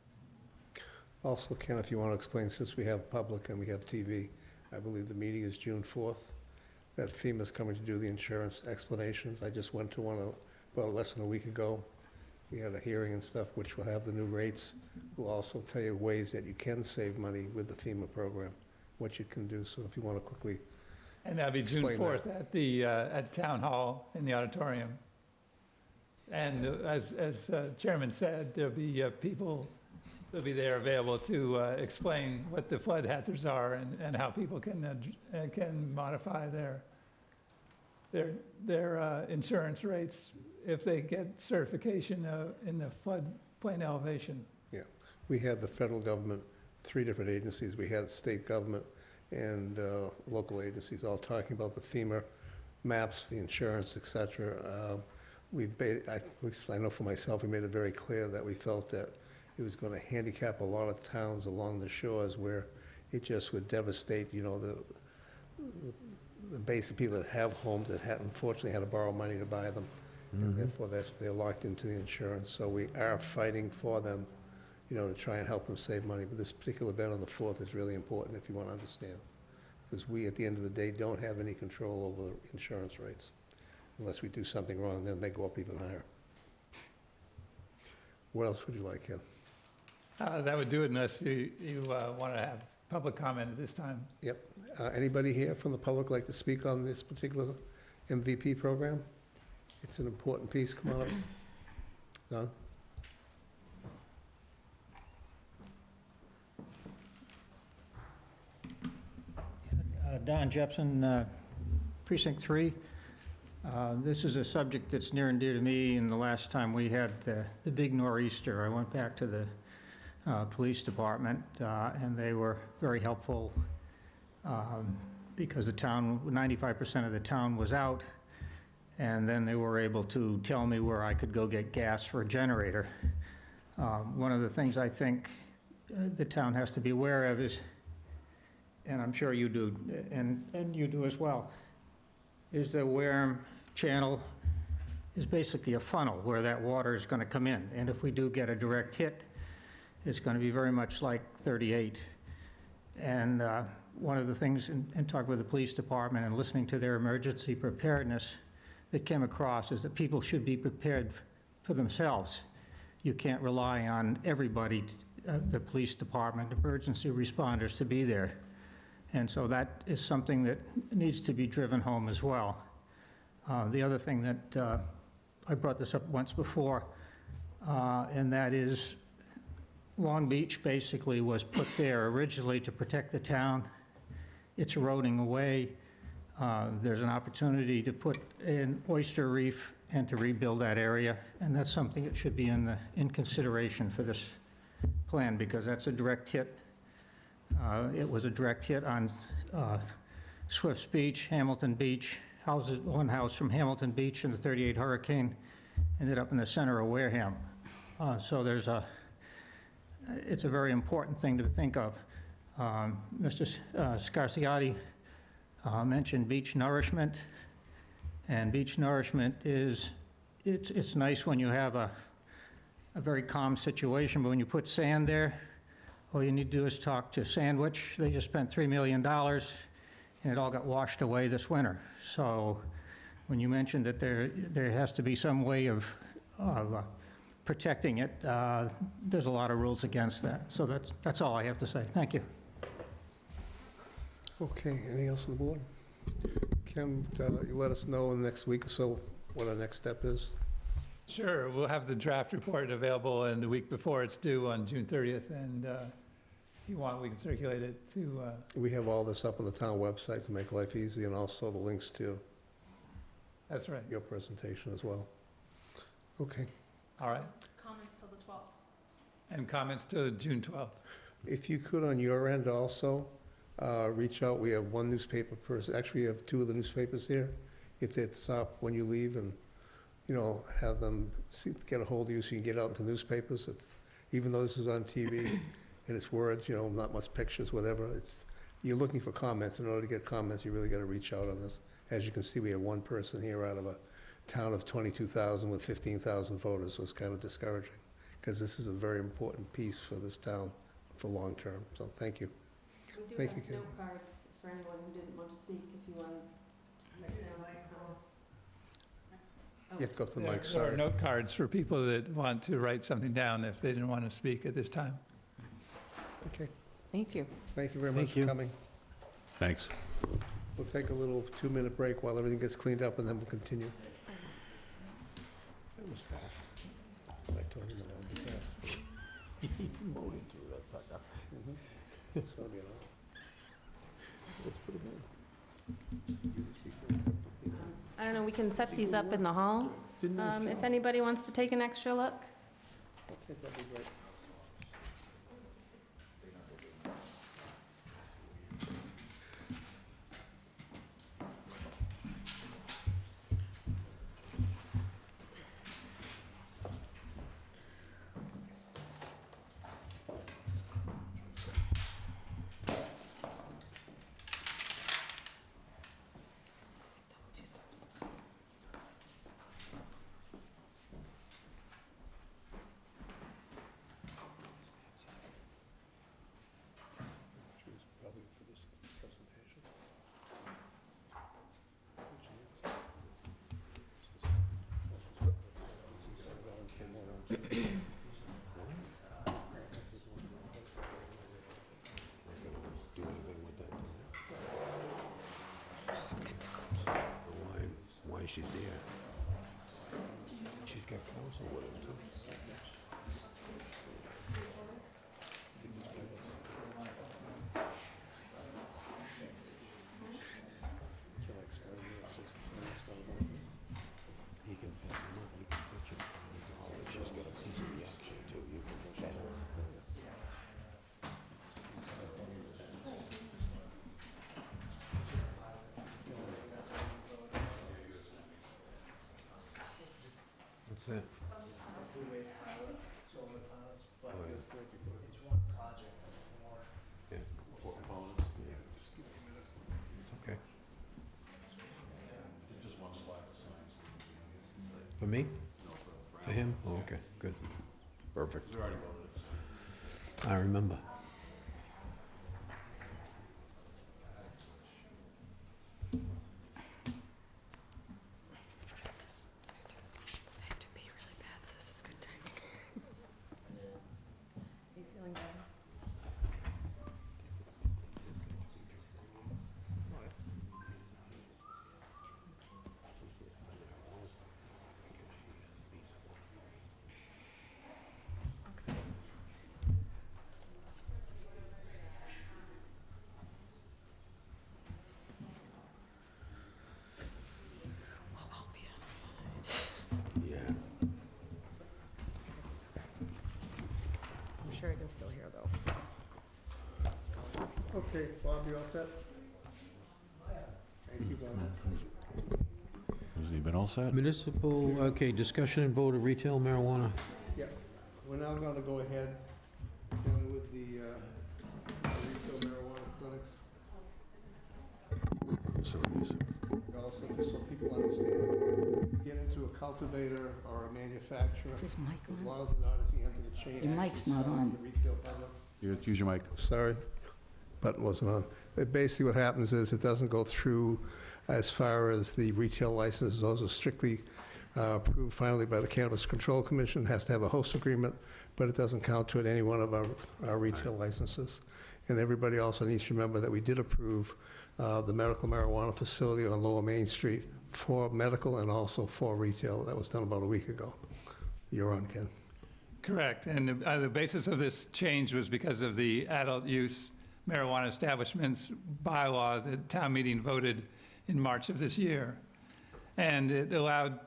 Also, Ken, if you want to explain, since we have public and we have TV, I believe the meeting is June 4th, that FEMA's coming to do the insurance explanations. I just went to one about less than a week ago. We had a hearing and stuff, which will have the new rates. We'll also tell you ways that you can save money with the FEMA program, what you can do. So if you want to quickly And that'll be June explain 4th that. at Town Hall in the auditorium. And as Chairman said, there'll be people that'll be there available to explain what the flood hazards are and how people can modify their insurance rates if they get certification in the floodplain elevation. Yeah, we had the federal government, 3 different agencies. We had state government and local agencies all talking about the FEMA maps, the insurance, et cetera. At least I know for myself, we made it very clear that we felt that it was going to handicap a lot of towns along the shores where it just would devastate, the basic people that have homes that unfortunately had to borrow money to buy them. and therefore they're locked into the insurance. So we are fighting for them, to try and help them save money. But this particular event on the 4th is really important if you want to understand. Because we, at the end of the day, don't have any control over insurance rates. Unless we do something wrong, then they go up even higher. What else would you like, Ken? That would do it unless you want to have public comment at this time. Yep. Anybody here from the public like to speak on this particular MVP program? It's an important piece. Come on up. Don? Don Jepson, Precinct 3. This is a subject that's near and dear to me, and the last time we had the big nor'easter, I went back to the police department, and they were very helpful because the town, 95% of the town was out, and then they were able to tell me where I could go get gas for a generator. One of the things I think the town has to be aware of is, and I'm sure you do, and you do as well, is the Wareham Channel is basically a funnel where that water is going to come in. And if we do get a direct hit, it's going to be very much like 38. And one of the things in talking with the police department and listening to their emergency preparedness that came across is that people should be prepared for themselves. You can't rely on everybody, the police department, emergency responders to be there. And so that is something that needs to be driven home as well. The other thing that I brought this up once before, and that is Long Beach basically was put there originally to protect the town. It's eroding away. There's an opportunity to put in oyster reef and to rebuild that area, and that's something that should be in consideration for this plan, because that's a direct hit. It was a direct hit on Swifts Beach, Hamilton Beach. One house from Hamilton Beach in the 38 hurricane ended up in the center of Wareham. So it's a very important thing to think of. Mr. Scarciotti mentioned beach nourishment, and beach nourishment it's nice when you have a very calm situation, but when you put sand there, all you need to do is talk to Sandwich. They just spent $3 million, and it all got washed away this winter. So when you mentioned that there has to be some way of protecting it, there's a lot of rules against that. So that's all I have to say. Thank you. Okay, anything else on the board? Kim, you let us know in the next week or so what our next step is. Sure, we'll have the draft report available, and the week before it's due on June 30th, and if you want, we can circulate it to... We have all this up on the town website to make life easy, and also the links to That's right. your presentation as well. Okay. All right. Comments till the 12th. And comments to June 12th. If you could, on your end also, reach out. We have one newspaper person. Actually, we have two of the newspapers here. If they'd stop when you leave and, have them get a hold of you so you can get out into newspapers. Even though this is on TV and it's words, not much pictures, whatever, you're looking for comments. In order to get comments, you really got to reach out on this. As you can see, we have one person here out of a town of 22,000 with 15,000 voters, so it's kind of discouraging, because this is a very important piece for this town for long term. So thank you. We do Thank have you, Kate. note cards for anyone who didn't want to speak, if you want to write down some comments. You have to go up to the mic, There are sorry. note cards for people that want to write something down if they didn't want to speak at this time. Okay, Thank you. thank you very much Thank for you. coming. Thanks. We'll take a little 2-minute break while everything gets cleaned up, and then we'll continue. That was fast. I told you that would be fast. It's gonna be an hour. That's pretty good. I don't know, we can set these up in the hall, if anybody wants to take an extra look. Okay, that'd be great. she's there. She's got counsel with her, too. He can pick them up, you can put your, she's got a piece of the action, too. You can push it out. What's that? Oh, yeah. Yeah. It's okay. For me? For him? Oh, okay, good. Perfect. I remember. I have to pee really bad, so this is good timing. You feeling better? Well, I'll be outside. Yeah. I'm sure I can still hear, though. Okay, Bob, you all set? Thank you, Bob. Has he been all set? Municipal, okay, discussion and vote of retail marijuana. We're now going to go ahead and with the retail marijuana clinics. Also, just so people understand, you get into a cultivator or a manufacturer, Is this mic as on? long as they're not at the end of the chain. Your mic's actually not selling on. the retail public. Use your mic. Sorry, button wasn't on. Basically, what happens is it doesn't go through as far as the retail licenses. Those are strictly approved finally by the Cannabis Control Commission, has to have a host agreement, but it doesn't count to it any one of our retail licenses. And everybody also needs to remember that we did approve the medical marijuana facility on Lower Main Street for medical and also for retail. That was done about a week ago. You're on, Ken. Correct, and the basis of this change was because of the adult use marijuana establishments bylaw that town meeting voted in March of this year. And it allowed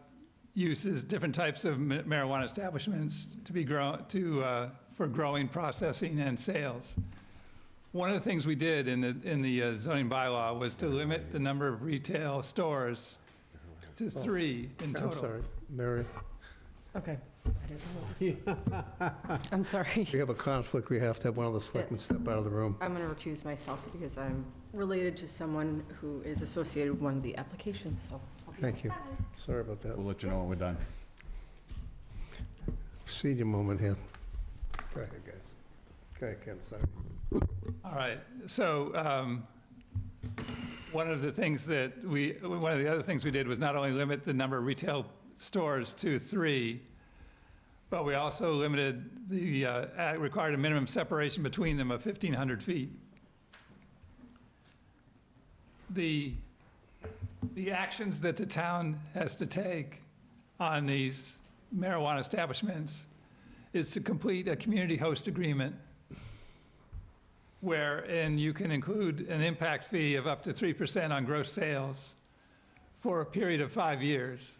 uses, different types of marijuana establishments to be for growing, processing, and sales. One of the things we did in the zoning bylaw was to limit the number of retail stores to 3 in total. I'm sorry, Mary. Okay. I didn't know what this- I'm sorry. We have a conflict. We have to have one of the selectmen Yes. step out of the room. I'm going to recuse myself because I'm related to someone who is associated with one of the applications, so. I'll be Thank you. fine. Sorry about that. We'll let you know when we're done. Senior moment here. Go ahead, guys. Go ahead, Ken, sorry. All right, so one of the other things we did was not only limit the number of retail stores to 3, but we also limited required a minimum separation between them of 1,500 feet. The actions that the town has to take on these marijuana establishments is to complete a community host agreement wherein you can include an impact fee of up to 3% on gross sales for a period of 5 years.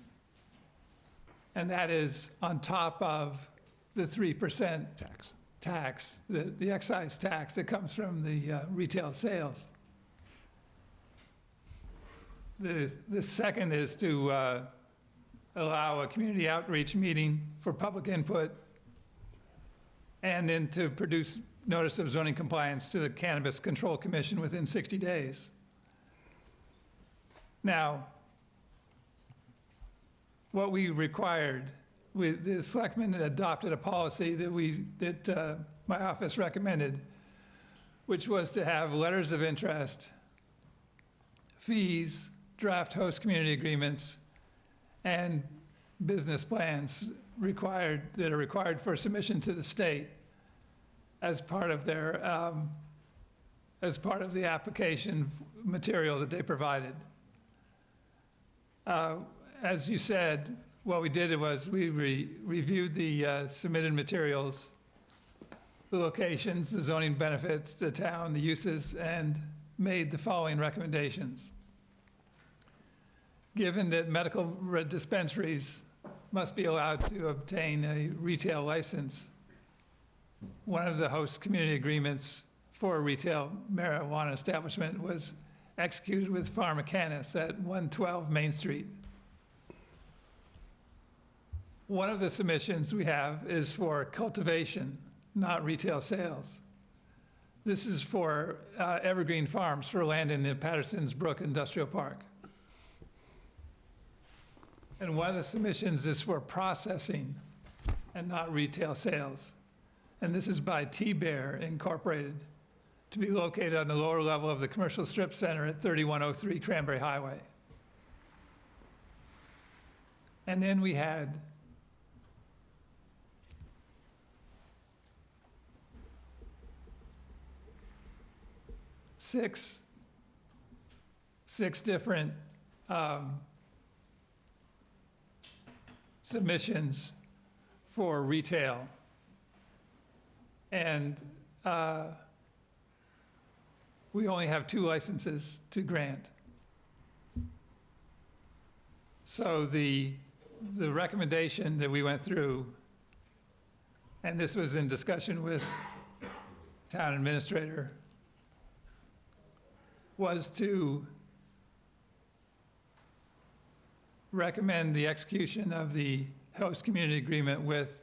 And that is on top of the 3% tax, the excise tax that comes from the retail sales. The second is to allow a community outreach meeting for public input, and then to produce notice of zoning compliance to the Cannabis Control Commission within 60 days. Now, what we required, the selectmen adopted a policy that my office recommended, which was to have letters of interest, fees, draft host community agreements, and business plans that are required for submission to the state as part of their, as part of the application material that they provided. as you said, what we did was we reviewed the submitted materials, the locations, the zoning benefits, the town, the uses, and made the following recommendations. Given that medical dispensaries must be allowed to obtain a retail license, one of the host community agreements for a retail marijuana establishment was executed with Pharmacanis at 112 Main Street. One of the submissions we have is for cultivation, not retail sales. This is for Evergreen Farms for land in the Patterson's Brook Industrial Park. And one of the submissions is for processing and not retail sales. And this is by T-Bear Incorporated, to be located on the lower level of the commercial strip center at 3103 Cranberry Highway. And then we had six different submissions for retail. And we only have 2 licenses to grant. So the recommendation that we went through, and this was in discussion with town administrator, was to recommend the execution of the host community agreement with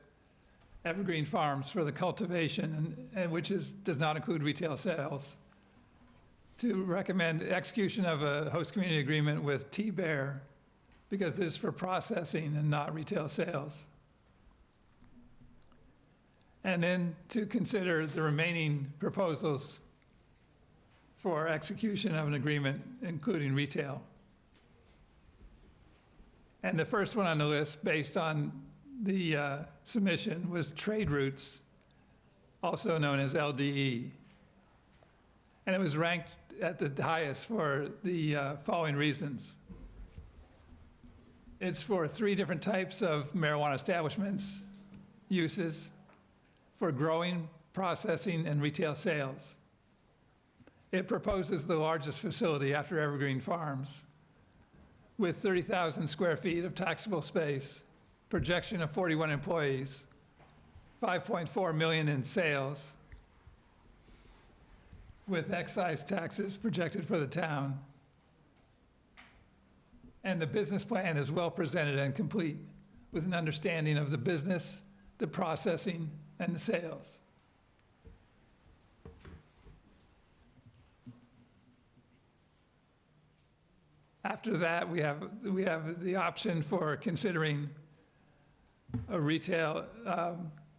Evergreen Farms for the cultivation, and which does not include retail sales, to recommend execution of a host community agreement with T-Bear, because this is for processing and not retail sales. And then to consider the remaining proposals for execution of an agreement, including retail. And the first one on the list, based on the submission, was Trade Routes, also known as LDE. And it was ranked at the highest for the following reasons. It's for 3 different types of marijuana establishments, uses, for growing, processing, and retail sales. It proposes the largest facility after Evergreen Farms, with 30,000 square feet of taxable space, projection of 41 employees, 5.4 million in sales, with excise taxes projected for the town. And the business plan is well presented and complete, with an understanding of the business, the processing, and the sales. After that, we have the option for considering a retail,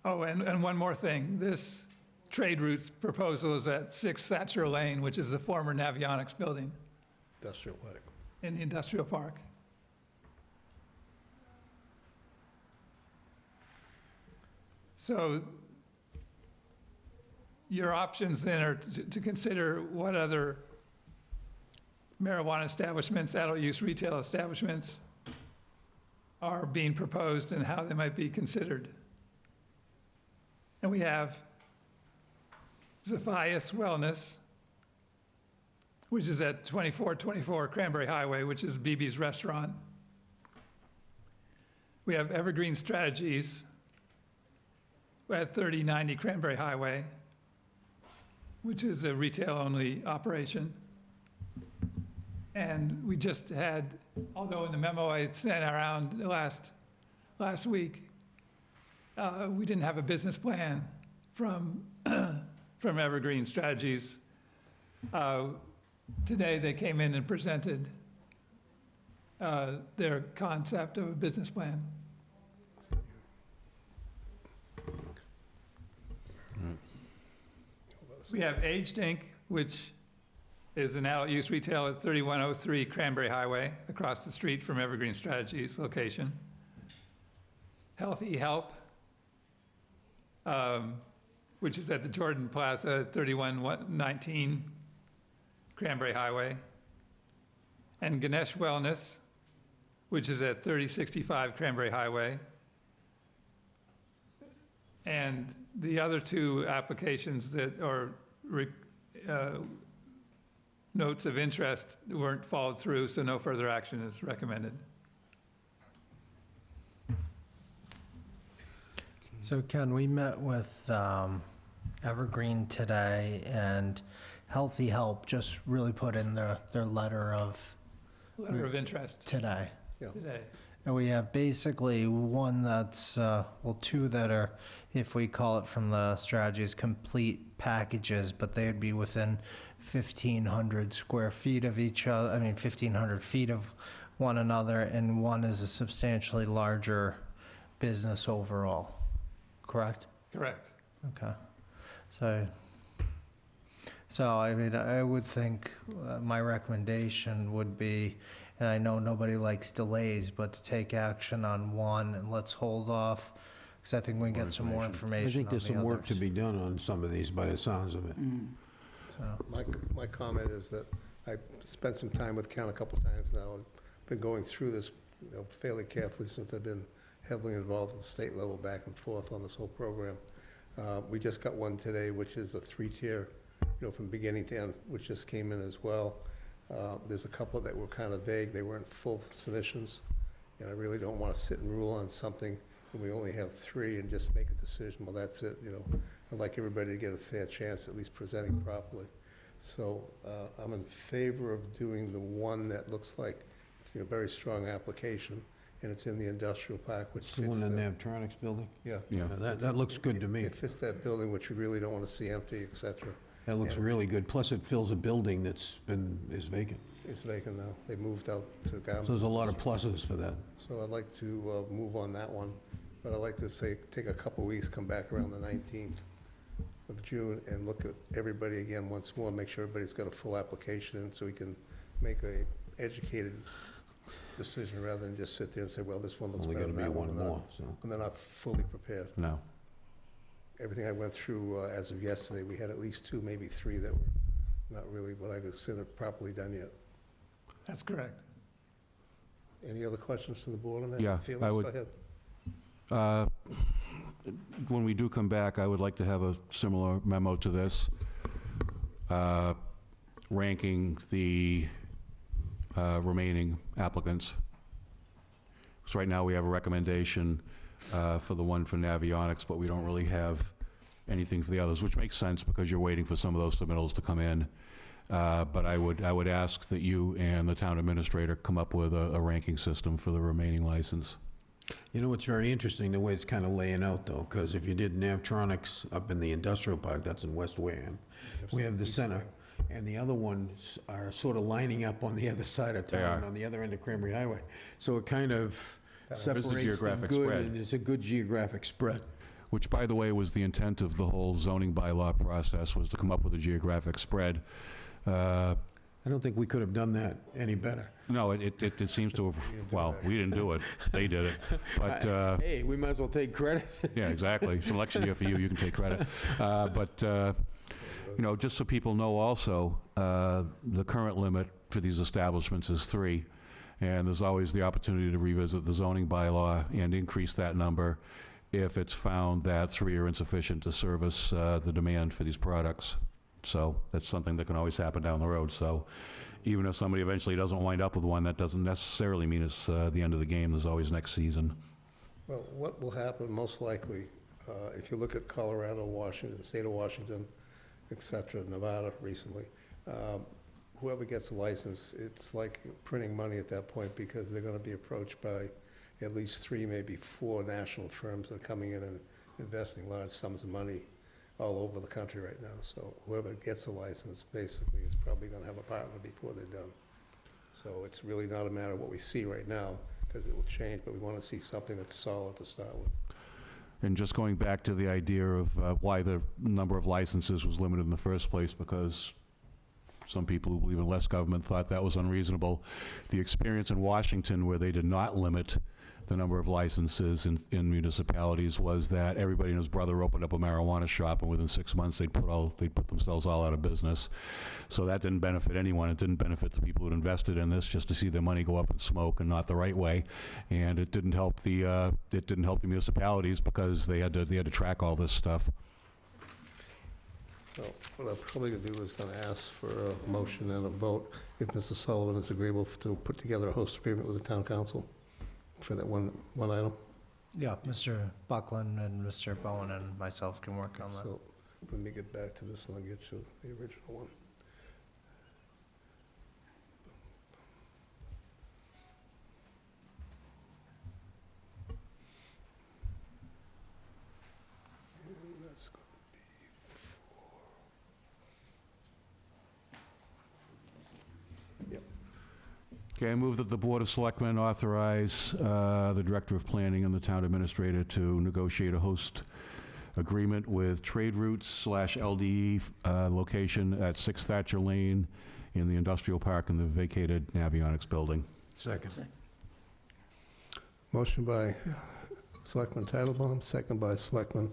and one more thing. This Trade Routes proposal is at 6 Thatcher Lane, which is the former Navionics building Industrial Park. in the industrial park. So your options then are to consider what other marijuana establishments, adult use retail establishments are being proposed and how they might be considered. And we have Zephias Wellness, which is at 2424 Cranberry Highway, which is BB's restaurant. We have Evergreen Strategies at 3090 Cranberry Highway, which is a retail-only operation. And we just had, although in the memo I sent around last week, we didn't have a business plan from Evergreen Strategies. Today they came in and presented their concept of a business plan. We have Aged Inc., which is an adult use retail at 3103 Cranberry Highway, across the street from Evergreen Strategies location. Healthy Help, which is at the Jordan Plaza at 3119 Cranberry Highway. And Ganesh Wellness, which is at 3065 Cranberry Highway. And the other two applications that are notes of interest weren't followed through, so no further action is recommended. So Ken, we met with Evergreen today, and Healthy Help just really put in their letter of Letter of interest today. today. And we have basically one that's, well, two that are, if we call it from the strategies, complete packages, but they'd be within 1,500 square feet of each other, 1,500 feet of one another, and one is a substantially larger business overall, correct? Correct. Okay. So I would think my recommendation would be, and I know nobody likes delays, but to take action on one, and let's hold off, because I think we can get some more information I think there's on the some work to others. be done on some of these by the sounds of it. So, My comment is that I spent some time with Ken a couple times now. I've been going through this, fairly carefully since I've been heavily involved at the state level back and forth on this whole program. We just got one today, which is a 3-tier, from beginning to end, which just came in as well. There's a couple that were kind of vague. They weren't full submissions. And I really don't want to sit and rule on something when we only have 3 and just make a decision. Well, that's it, I'd like everybody to get a fair chance, at least presenting properly. So I'm in favor of doing the one that looks like it's a very strong application, and it's in the industrial park, which The fits one in the... the Avtronics building? Yeah. Yeah. That looks good to me. It fits that building, which we really don't want to see empty, et cetera. That looks Yeah. really good. Plus, it fills a building is vacant. It's vacant now. They moved out to So Garment. there's a lot of pluses for that. So I'd like to move on that one, but I'd like to say, take a couple weeks, come back around the 19th of June and look at everybody again once more, make sure everybody's got a full application, and so we can make a educated decision rather than just sit there and say, well, this one looks Only better gonna than be that one. one more, so. And they're not fully prepared. No. Everything I went through as of yesterday, we had at least 2, maybe 3 that were not really what I consider properly done yet. That's correct. Any other questions from the board on that? Yeah, Felix, I would- go ahead. When we do come back, I would like to have a similar memo to this, ranking the remaining applicants. So right now, we have a recommendation for the one for Navionics, but we don't really have anything for the others, which makes sense because you're waiting for some of those submittals to come in. But I would ask that you and the town administrator come up with a ranking system for the remaining license. It's very interesting the way it's kind of laying out, though, because if you did Navtronics up in the industrial park, that's in West Wareham. We have the center, and the other ones are sort of lining up on the other side of They town, are. on the other end of Cranberry Highway. So it kind of separates the geographic good, spread. and it's a good geographic spread. Which, by the way, was the intent of the whole zoning bylaw process, was to come up with a geographic spread. I don't think we could have done that any better. No, it seems to have, well, we didn't do it, they did it. But, Hey, we might as well take credit. yeah, exactly. It's an election year for you, you can take credit. But, just so people know also, the current limit for these establishments is 3. And there's always the opportunity to revisit the zoning bylaw and increase that number if it's found that 3 are insufficient to service the demand for these products. So that's something that can always happen down the road. So even if somebody eventually doesn't wind up with one, that doesn't necessarily mean it's the end of the game. There's always next season. Well, what will happen most likely, if you look at Colorado, Washington, state of Washington, et cetera, Nevada recently, whoever gets a license, it's like printing money at that point because they're going to be approached by at least 3, maybe 4 national firms that are coming in and investing large sums of money all over the country right now. So whoever gets a license basically is probably going to have a partner before they're done. So it's really not a matter of what we see right now because it will change, but we want to see something that's solid to start with. And just going back to the idea of why the number of licenses was limited in the first place, because some people who believe in less government thought that was unreasonable. The experience in Washington where they did not limit the number of licenses in municipalities was that everybody and his brother opened up a marijuana shop, and within 6 months, they'd put themselves all out of business. So that didn't benefit anyone. It didn't benefit the people who invested in this, just to see their money go up in smoke, and not the right way. And it didn't help the municipalities, because they had to track all this stuff. So what I'm probably going to do is going to ask for a motion and a vote if Mr. Sullivan is agreeable to put together a host agreement with the town council for that one item. Yeah, Mr. Buckland and Mr. Bowen and myself can work on that. So let me get back to this and I'll get you the original one. And that's going to be Yep. Okay, I move that the Board of Selectmen authorize the Director of Planning and the Town Administrator to negotiate a host agreement with Trade Routes/LDE location at 6 Thatcher Lane in the Industrial Park in the vacated Navionics building. Second. Motion by Selectman Titlebaum, second by Selectman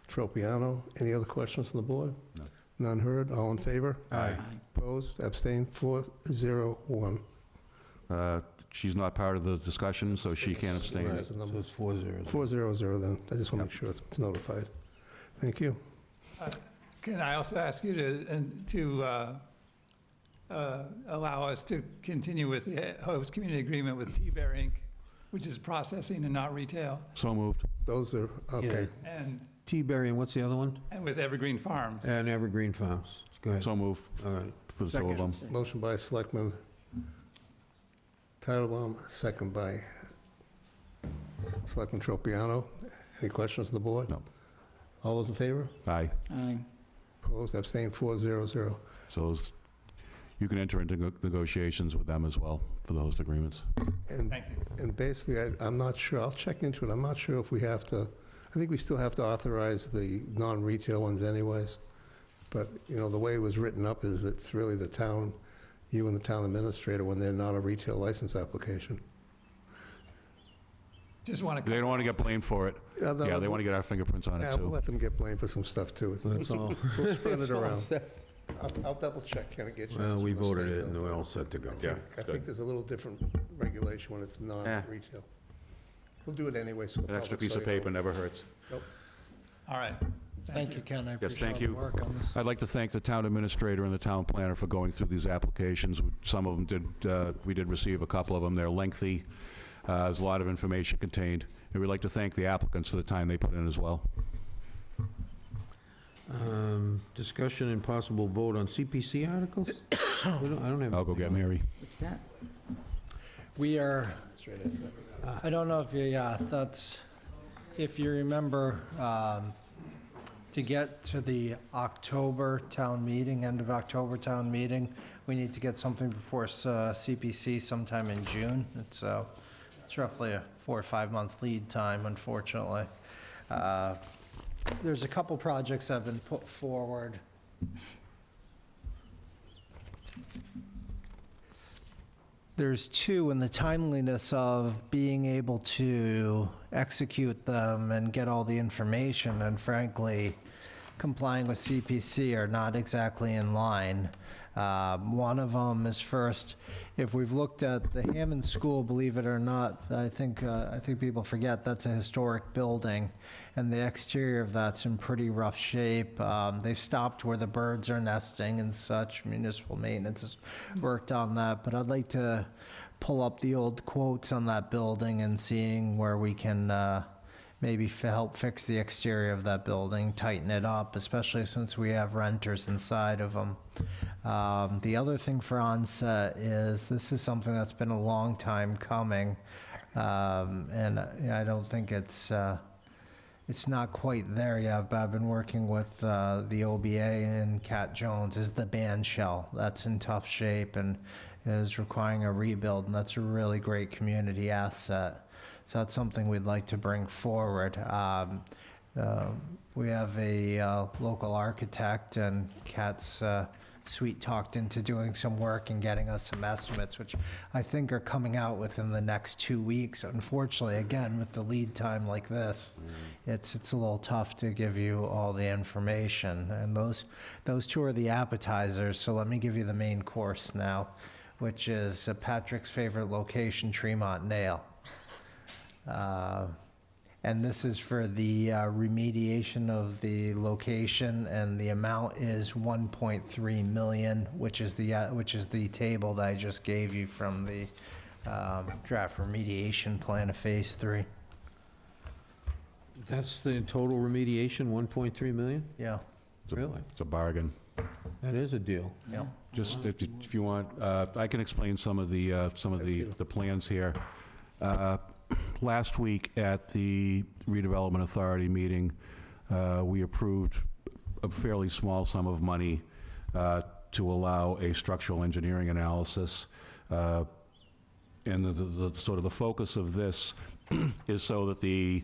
Tropiano. Any other questions from the board? No. None heard, all in favor? Aye. Opposed, abstained, 401. She's not part of the discussion, so she can't abstain. Right, so it's 4-0. 400 then, I just want to make sure it's notified. Thank you. Can I also ask you to allow us to continue with the host community agreement with T-Bear Inc., which is processing and not retail, So moved. Those are, okay. and T-Berry, and what's the other one? with Evergreen Farms? And Evergreen Farms. Go ahead. So moved All right. for the two of them. Motion by Selectman Titlebaum, second by Selectman Tropiano. Any questions from the board? No. All those in favor? Aye. Aye. Opposed, abstained, 400. So you can enter into negotiations with them as well for the host agreements. And Thank you. And basically, I'm not sure, I'll check into it, I'm not sure if we have to, I think we still have to authorize the non-retail ones anyways, but, you know, the way it was written up is it's really the town, you and the town administrator, when they're not a retail license application. Just want to. They don't want to get blamed for it. Yeah, they want to get our fingerprints on it, Yeah, we'll too. let them get blamed for some stuff, too. That's all. We'll spread it It's all around. set. I'll double check, can I get you? Well, we from the voted state, it, and though. we're all set to go. I think there's a little different regulation when it's non-retail. We'll do it anyway, so the An extra public piece of so you know. paper never hurts. All right. Thank you, Ken. I Yes, appreciate thank all the you. work on this. I'd like to thank the town administrator and the town planner for going through these applications. Some of them we did receive a couple of them. They're lengthy. There's a lot of information contained. And we'd like to thank the applicants for the time they put in as well. Discussion and possible vote on CPC articles? I don't have. I'll go get Mary. What's that? We are, Straight answer. I don't know if you, yeah, that's, if you remember, to get to the October town meeting, end of October town meeting, we need to get something before CPC sometime in June. It's roughly a 4 or 5 month lead time, unfortunately. There's a couple projects that have been put forward. There's two, and the timeliness of being able to execute them and get all the information, and frankly, complying with CPC are not exactly in line. One of them is first, if we've looked at the Hammond School, believe it or not, I think people forget that's a historic building, and the exterior of that's in pretty rough shape. They've stopped where the birds are nesting and such. Municipal maintenance has worked on that, but I'd like to pull up the old quotes on that building and seeing where we can maybe help fix the exterior of that building, tighten it up, especially since we have renters inside of them. The other thing for onset is this is something that's been a long time coming, and I don't think it's not quite there yet, but I've been working with the OBA and Cat Jones, is the band shell. That's in tough shape and is requiring a rebuild, and that's a really great community asset. So that's something we'd like to bring forward. We have a local architect, and Cat's sweet-talked into doing some work and getting us some estimates, which I think are coming out within the next 2 weeks. Unfortunately, again, with the lead time like this, it's a little tough to give you all the information. And those two are the appetizers, so let me give you the main course now, which is Patrick's favorite location, Tremont Nail. And this is for the remediation of the location, and the amount is 1.3 million, which is the table that I just gave you from the draft remediation plan of Phase 3. That's the total remediation, 1.3 million? Yeah. Really? It's a bargain. That is a deal. Yeah. Just if you want, I can explain some of the plans here. Last week at the redevelopment authority meeting, we approved a fairly small sum of money to allow a structural engineering analysis. And the sort of the focus of this is so that the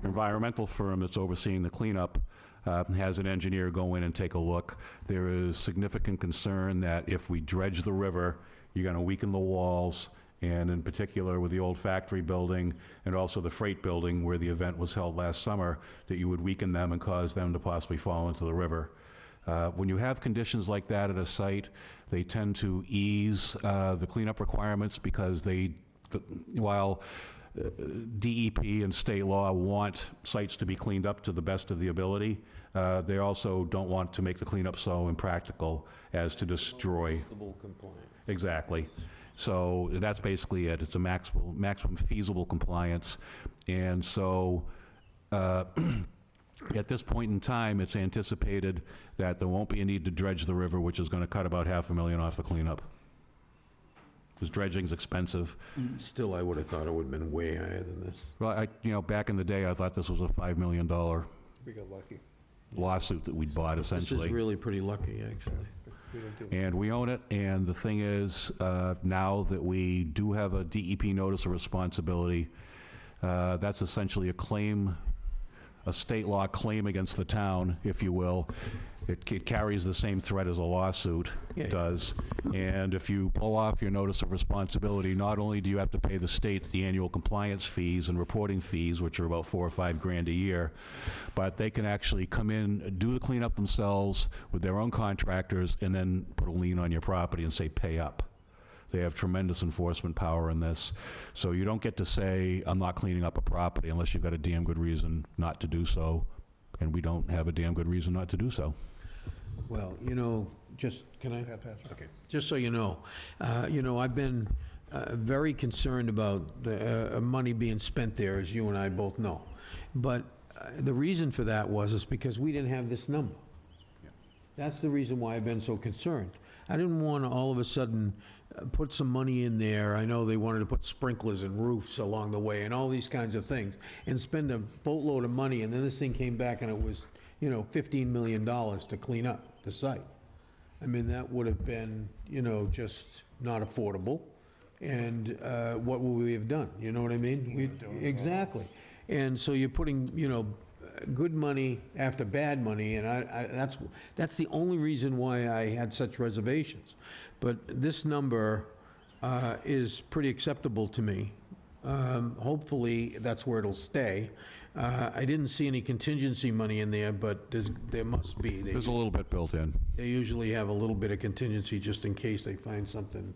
environmental firm that's overseeing the cleanup has an engineer go in and take a look. There is significant concern that if we dredge the river, you're going to weaken the walls, and in particular with the old factory building and also the freight building where the event was held last summer, that you would weaken them and cause them to possibly fall into the river. When you have conditions like that at a site, they tend to ease the cleanup requirements because while DEP and state law want sites to be cleaned up to the best of the ability, they also don't want to make the cleanup so impractical as to destroy. Exactly. So that's basically it. It's a maximum feasible compliance. And so at this point in time, it's anticipated that there won't be a need to dredge the river, which is going to cut about $500,000 off the cleanup. Because dredging's expensive. Still, I would have thought it would have been way higher than this. Well, back in the day, I thought this was a $5 million We got lucky. lawsuit that we'd bought, essentially. This is really pretty lucky, actually. We didn't do it. And we own it, and the thing is, now that we do have a DEP notice of responsibility, that's essentially a claim, a state law claim against the town, if you will. It carries the same threat as a lawsuit does. And if you pull off your notice of responsibility, not only do you have to pay the state the annual compliance fees and reporting fees, which are about $4 or $5 grand a year, but they can actually come in, do the cleanup themselves with their own contractors, and then put a lien on your property and say, pay up. They have tremendous enforcement power in this. So you don't get to say, I'm not cleaning up a property unless you've got a damn good reason not to do so. And we don't have a damn good reason not to do so. Well, can I? Yeah, Patrick. Okay. Just so you know, I've been very concerned about the money being spent there, as you and I both know. But the reason for that is because we didn't have this number. That's the reason why I've been so concerned. I didn't want to all of a sudden put some money in there. I know they wanted to put sprinklers and roofs along the way and all these kinds of things, and spend a boatload of money, and then this thing came back and it was, $15 million to clean up the site. I mean, that would have been, just not affordable. And what would we have done? You know what I mean? Exactly. And so you're putting, good money after bad money, and that's the only reason why I had such reservations. But this number is pretty acceptable to me. Hopefully, that's where it'll stay. I didn't see any contingency money in there, but there must be. There's a little bit built in. They usually have a little bit of contingency just in case they find something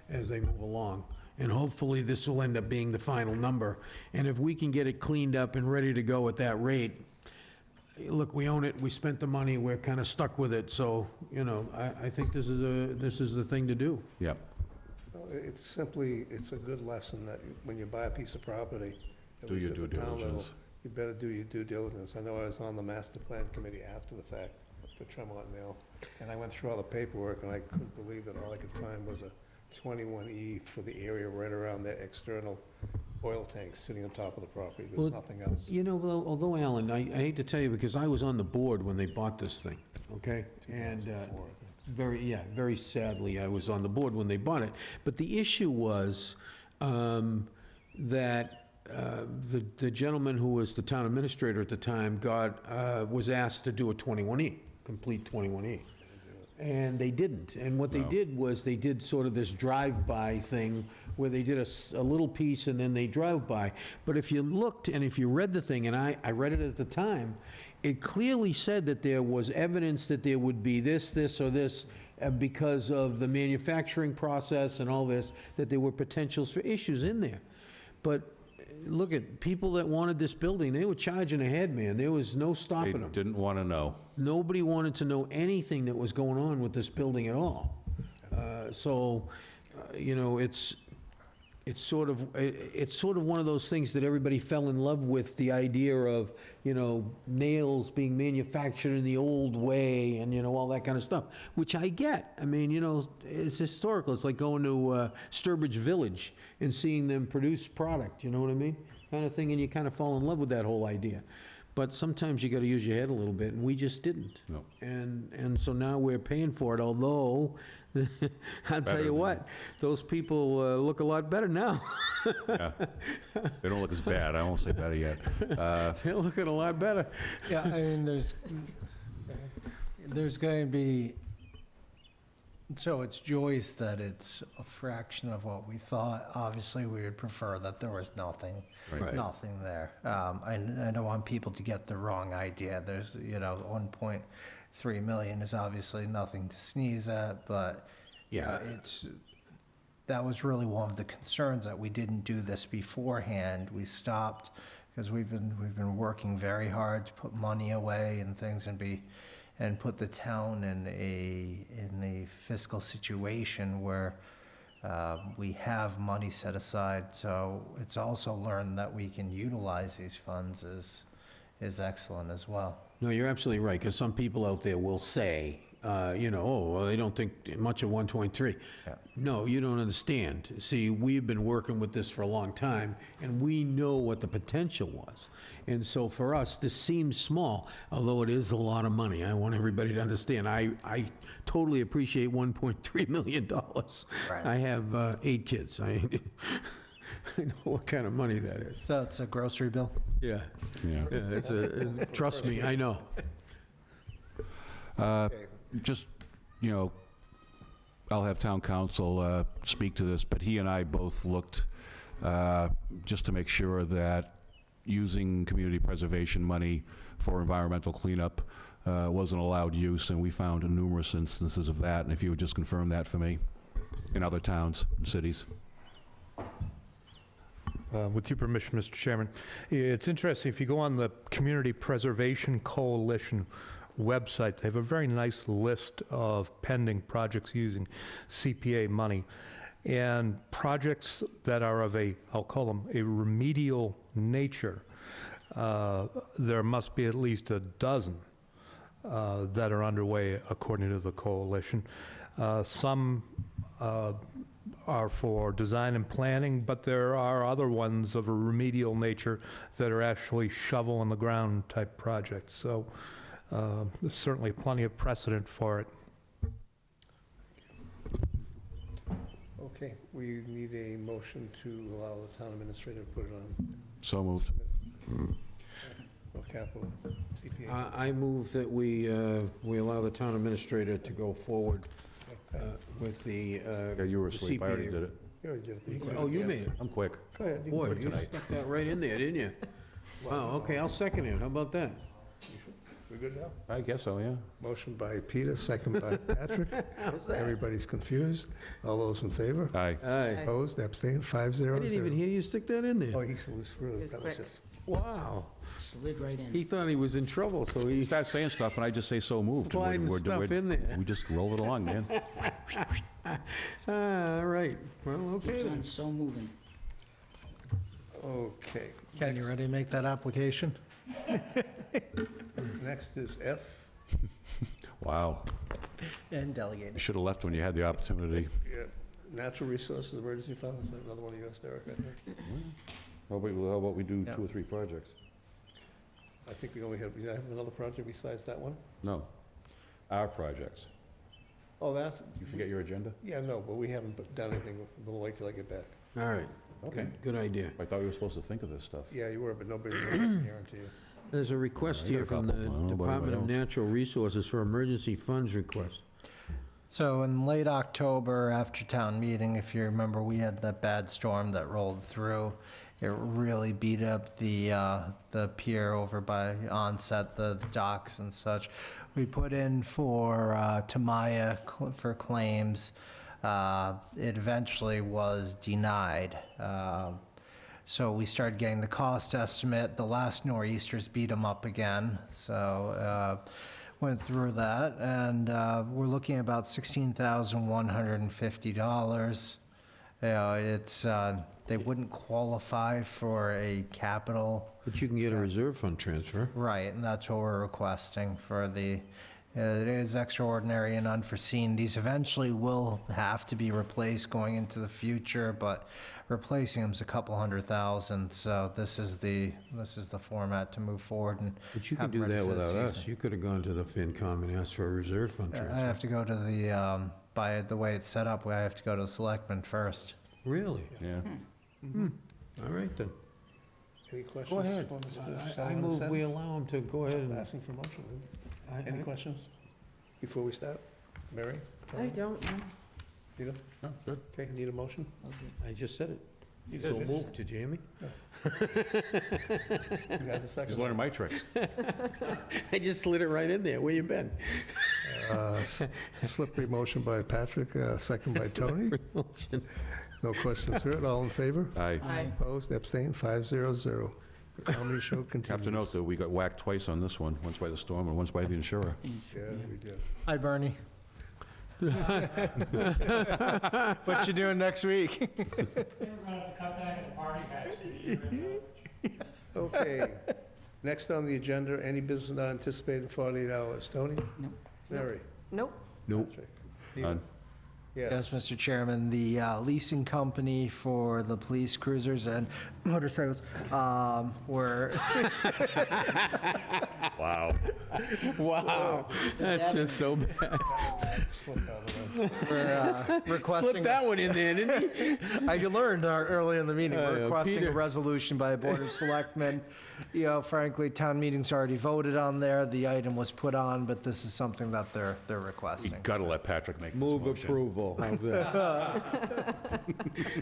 as they move along. And hopefully, this will end up being the final number. And if we can get it cleaned up and ready to go at that rate, look, we own it, we spent the money, we're kind of stuck with it, so, I think this is the thing to do. Yep. Well, it's a good lesson that when you buy a piece of property, at Do least your at the due town level, diligence. you better do your due diligence. I know I was on the master plan committee after the fact for Tremont Mill, and I went through all the paperwork, and I couldn't believe that all I could find was a 21E for the area right around the external oil tanks sitting on top of the property. Well, There's nothing else. Although, Alan, I hate to tell you, because I was on the board when they bought this thing, okay? And 2004, I think. very sadly, I was on the board when they bought it. But the issue was that the gentleman who was the town administrator at the time was asked to do a 21E, complete 21E. And they didn't. And what they No. did was they did sort of this drive-by thing where they did a little piece and then they drive by. But if you looked and if you read the thing, and I read it at the time, it clearly said that there was evidence that there would be this, or this, because of the manufacturing process and all this, that there were potentials for issues in there. But look at people that wanted this building, they were charging ahead, man. There was no They stopping them. didn't want to know. Nobody wanted to know anything that was going on with this building at all. You know, it's sort of one of those things that everybody fell in love with, the idea of, you know, nails being manufactured in the old way and, you know, all that kind of stuff, which I get. I mean, you know, it's historical. It's like going to Sturbridge Village and seeing them produce product, you know what I mean? Kind of thing, and you kind of fall in love with that whole idea. But sometimes you got to use your head a little bit, and we just didn't. No. And so now we're paying for it, although, I'll tell Better you than- what, those people look a lot better now. Yeah. They don't look as bad. I won't say better yet. They're looking a lot better. Yeah, I mean, there's going to be, so it's joyous that it's a fraction of what we thought. Obviously, we would prefer that there was nothing Right. nothing there. I don't want people to get the wrong idea. There's, you know, 1.3 million is obviously nothing to sneeze at, but Yeah. that was really one of the concerns, that we didn't do this beforehand. We stopped because we've been working very hard to put money away and things and put the town in a fiscal situation where we have money set aside. So it's also learned that we can utilize these funds is excellent as well. No, you're absolutely right, because some people out there will say, you know, oh, well, they don't think much of 1.3. Yeah. No, you don't understand. See, we've been working with this for a long time, and we know what the potential was. And so for us, this seems small, although it is a lot of money. I want everybody to understand. I totally appreciate $1.3 million. Right. I have 8 kids. I know what kind of money that is. So it's a grocery bill? Yeah, Yeah. yeah, trust me, I know. Just, you know, I'll have town council speak to this, but he and I both looked just to make sure that using community preservation money for environmental cleanup wasn't allowed use, and we found numerous instances of that, and if you would just confirm that for me, in other towns and cities. With your permission, Mr. Chairman, it's interesting, if you go on the Community Preservation Coalition website, they have a very nice list of pending projects using CPA money. And projects that are of I'll call them a remedial nature, there must be at least a dozen that are underway according to the coalition. Some are for design and planning, but there are other ones of a remedial nature that are actually shovel in the ground type projects. So there's certainly plenty of precedent for it. Okay, we need a motion to allow the town administrator to put it on So moved. capital CPA. I move that we allow the town administrator to go forward with the Yeah, you were asleep. I already CPA. did it. You already did it. Oh, you made it? I'm quick. Go ahead. you can Boy, put it you tonight. stuck that right in there, didn't you? Wow, okay, I'll second it. How about that? We good now? I guess so, yeah. Motion by Peter, second by Patrick. How's that? Everybody's confused. All those in favor? Aye. Aye. Opposed, abstained, 5-0. I didn't even hear you stick that in Oh, there. he was really, He was that was quick. just, Wow. Slid right in. He thought he was in trouble, so You he start saying stuff, and I just say so moved. and sliding stuff in there. We just roll it along, man. All right, well, okay. Keeps on so moving. okay. Ken, you ready to make that application? Next is F. Wow. And delegate. You should have left when you had the opportunity. Yeah, Natural Resources Emergency Fund, is that another one of yours, Derek, right there? How about we do Yeah. 2 or 3 projects? I think we have another project besides that one? No. Our projects. Oh, that? You forget your agenda? Yeah, no, but we haven't done anything. We'll wait till I get back. All right, Okay. good idea. I thought we were supposed to think of this stuff. Yeah, you were, but nobody's guaranteeing you. There's a request I got here a from couple. the Well, nobody Department of else. Natural Resources for emergency funds request. So in late October, after town meeting, if you remember, we had that bad storm that rolled through. It really beat up the pier over by Onset, the docks and such. We put in for Tamaya for claims. It eventually was denied. So we started getting the cost estimate. The last nor'easters beat them up again. So went through that, and we're looking at about $16,150. It's they wouldn't qualify for a capital. But you can get a reserve fund transfer. Right, and that's what we're requesting for the, it is extraordinary and unforeseen. These eventually will have to be replaced going into the future, but replacing them's a couple $100,000, so this is the format to move forward and But you can have do ready that for the without us. season. You could have gone to the FinCom and asked for a reserve fund I transfer. have to go to the, by the way it's set up, I have to go to the Selectmen first. Really? Yeah. All right, then. Any questions? Go ahead. for Mr. I Sullivan move said? we allow him to go ahead and... Asking for motion. I- Any questions before we start? Mary? I don't know. Peter? No, good. Okay, need a motion? I just said it. You So did. moved to Jamie. You guys a He's second? learning my tricks. I just slid it right in there. Where you been? Slippery motion by Patrick, second by Tony. Motion. No questions heard, all in favor? I Aye. Opposed, abstained, 500. The comedy show continues. have to note that we got whacked twice on this one, once by the storm and once by the insurer. Yeah, we did. Hi, Bernie. What you doing next week? Okay. Next on the agenda, any business not anticipated in 48 hours. Tony? No. Mary? Nope. Nope. Patrick? None. Yes, Mr. Chairman, the leasing company for the police cruisers and motorcycles were, Wow. Wow. That's just so bad. Slip out of the way. were requesting. Slipped that one in there, didn't he? I learned early in the meeting, we're requesting Peter. a resolution by the Board of Selectmen. You know, frankly, town meeting's already voted on there, the item was put on, but this is something that they're You requesting. gotta let Patrick make this Move motion. approval. How's that?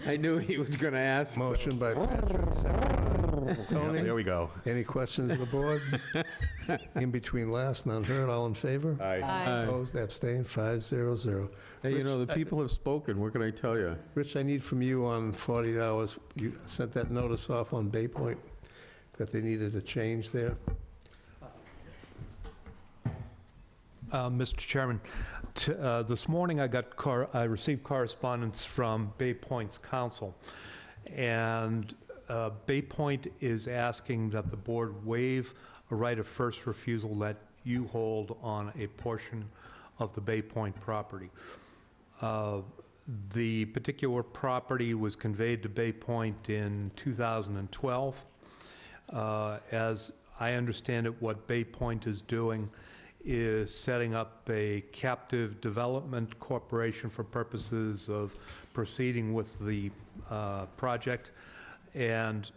I knew he was going to ask. Motion by Patrick, second by Yeah, Tony. there we go. Any questions of the board? In between last, none heard, all in favor? Aye. Aye. Opposed, abstained, 500. Hey, you know, the people have spoken. What can I tell you? Rich, I need from you on 48 hours, you sent that notice off on Bay Point that they needed a change there. Mr. Chairman, this morning I received correspondence from Bay Point's council, and Bay Point is asking that the board waive a right of first refusal that you hold on a portion of the Bay Point property. The particular property was conveyed to Bay Point in 2012. As I understand it, what Bay Point is doing is setting up a captive development corporation for purposes of proceeding with the project. And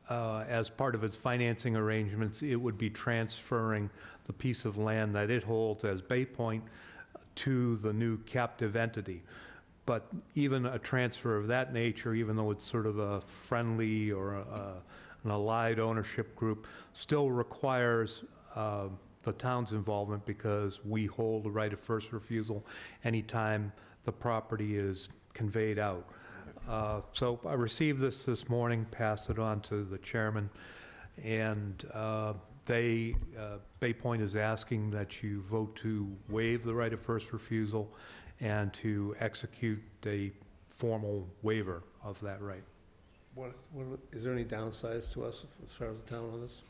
as part of its financing arrangements, it would be transferring the piece of land that it holds as Bay Point to the new captive entity. But even a transfer of that nature, even though it's sort of a friendly or an allied ownership group, still requires the town's involvement because we hold the right of first refusal anytime the property is conveyed out. So I received this morning, passed it on to the chairman, and Bay Point is asking that you vote to waive the right of first refusal and to execute a formal waiver of that right. Is there any downsides to us as far as the town on this?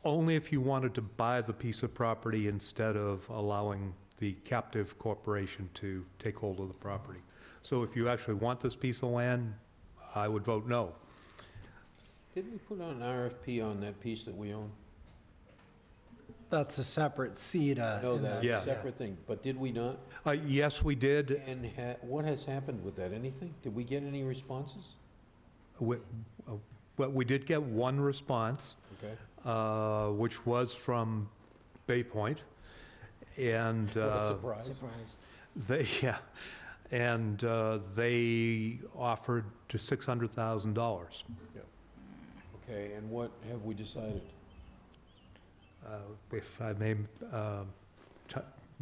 Only if you wanted to buy the piece of property instead of allowing the captive corporation to take hold of the property. So if you actually want this piece of land, I would vote no. Didn't we put on an RFP on that piece that we own? That's a separate CETA. No, in that's that. Yeah. a separate thing. But did we not? Yes, we did. And what has happened with that? Anything? Did we get any responses? Well, we did get one response, Okay. which was from Bay Point. And What a surprise. Yeah, and they offered to $600,000. Okay, and what have we decided? If I may,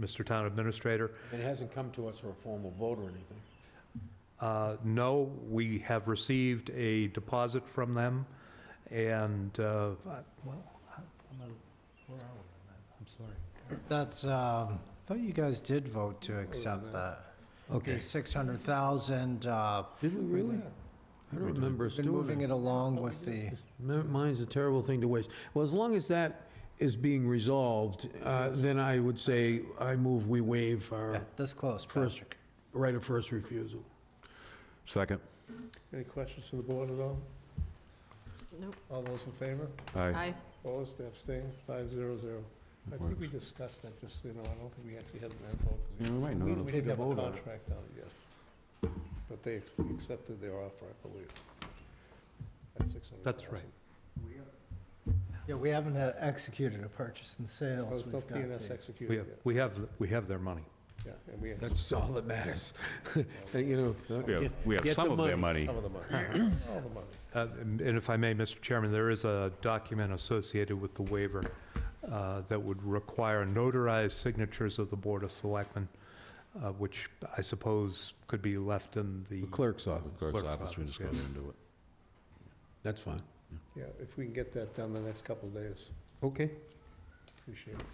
Mr. Town Administrator, It hasn't come to us for a formal vote or anything. no, we have received a deposit from them, and, well, where are we on that? I'm sorry. That's, I thought you guys did vote to accept that. Okay. 600,000, Did we really? I don't remember us been doing moving it. it along with the, Mine's a terrible thing to waste. Well, as long as that is being resolved, then I would say I move we waive yeah, our this close, First- Patrick. right of first refusal. Second. Any questions from the board at all? Nope. All those in favor? Aye. Opposed, abstained, 500. I think we discussed that, just so you know, I don't think we actually had an vote. 'cause Yeah, we might We not we have. didn't have a vote on it. contract on it yet, but they accepted their offer, I believe. At 600,000. That's right. Yeah, we haven't executed a purchase and sales. There's no We've got P&S the- executed We yet. have, we have their money. Yeah, and we have That's all that matters. You know, We have Get some the of their money. money. some of the money, all the money. And if I may, Mr. Chairman, there is a document associated with the waiver that would require notarized signatures of the Board of Selectmen, which I suppose could be left in the... the clerk's office, Clerk's Clerk's office, we just go yeah. there and do it. that's fine. Yeah, if we can get that done the next couple of days, Okay. appreciate it.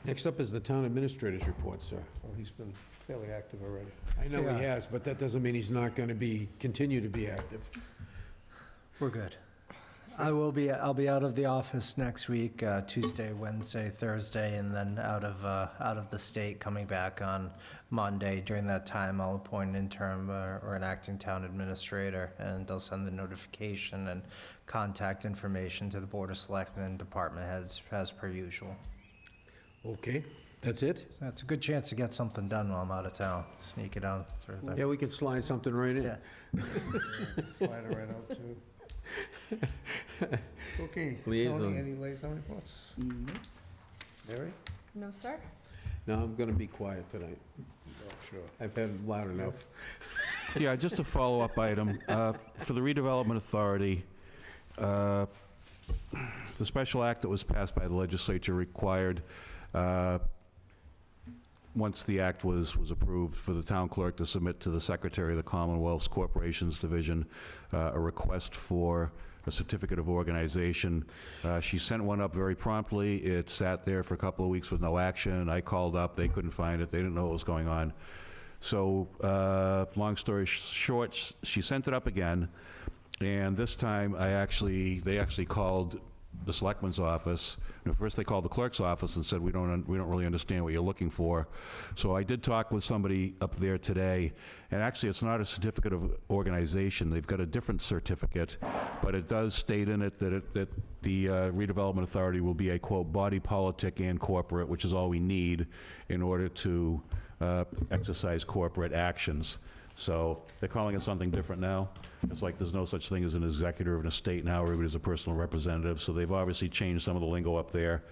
Next up is the town administrator's report, sir. Well, he's been fairly active already. I know he Yeah. has, but that doesn't mean he's not going to continue to be active. We're good. I'll be out of the office next week, Tuesday, Wednesday, Thursday, and then out of the state, coming back on Monday. During that time, I'll appoint an interim or an acting town administrator, and I'll send the notification and contact information to the Board of Selectmen and department heads as per usual. Okay, that's it? So it's a good chance to get something done while I'm out of town. Sneak it on through the. Yeah, we could slide something right in. Yeah. Slide it right out, too. Okay, Liaison. Tony, any liaison reports? Mary? No, sir? No, I'm going to be quiet tonight. Oh, sure. I've had loud enough. Yeah, just a follow-up item. For the redevelopment authority, the special act that was passed by the legislature required, once the act was approved, for the town clerk to submit to the Secretary of the Commonwealth's Corporations Division a request for a certificate of organization. She sent one up very promptly. It sat there for a couple of weeks with no action. I called up, they couldn't find it, they didn't know what was going on. So, long story short, she sent it up again, and this time they actually called the selectman's office. First they called the clerk's office and said, we don't really understand what you're looking for. So I did talk with somebody up there today, and actually it's not a certificate of organization. They've got a different certificate, but it does state in it that the redevelopment authority will be a, quote, body politic and corporate, which is all we need in order to exercise corporate actions. So they're calling it something different now. It's like there's no such thing as an executor of an estate now, everybody's a personal representative. So they've obviously changed some of the lingo up there.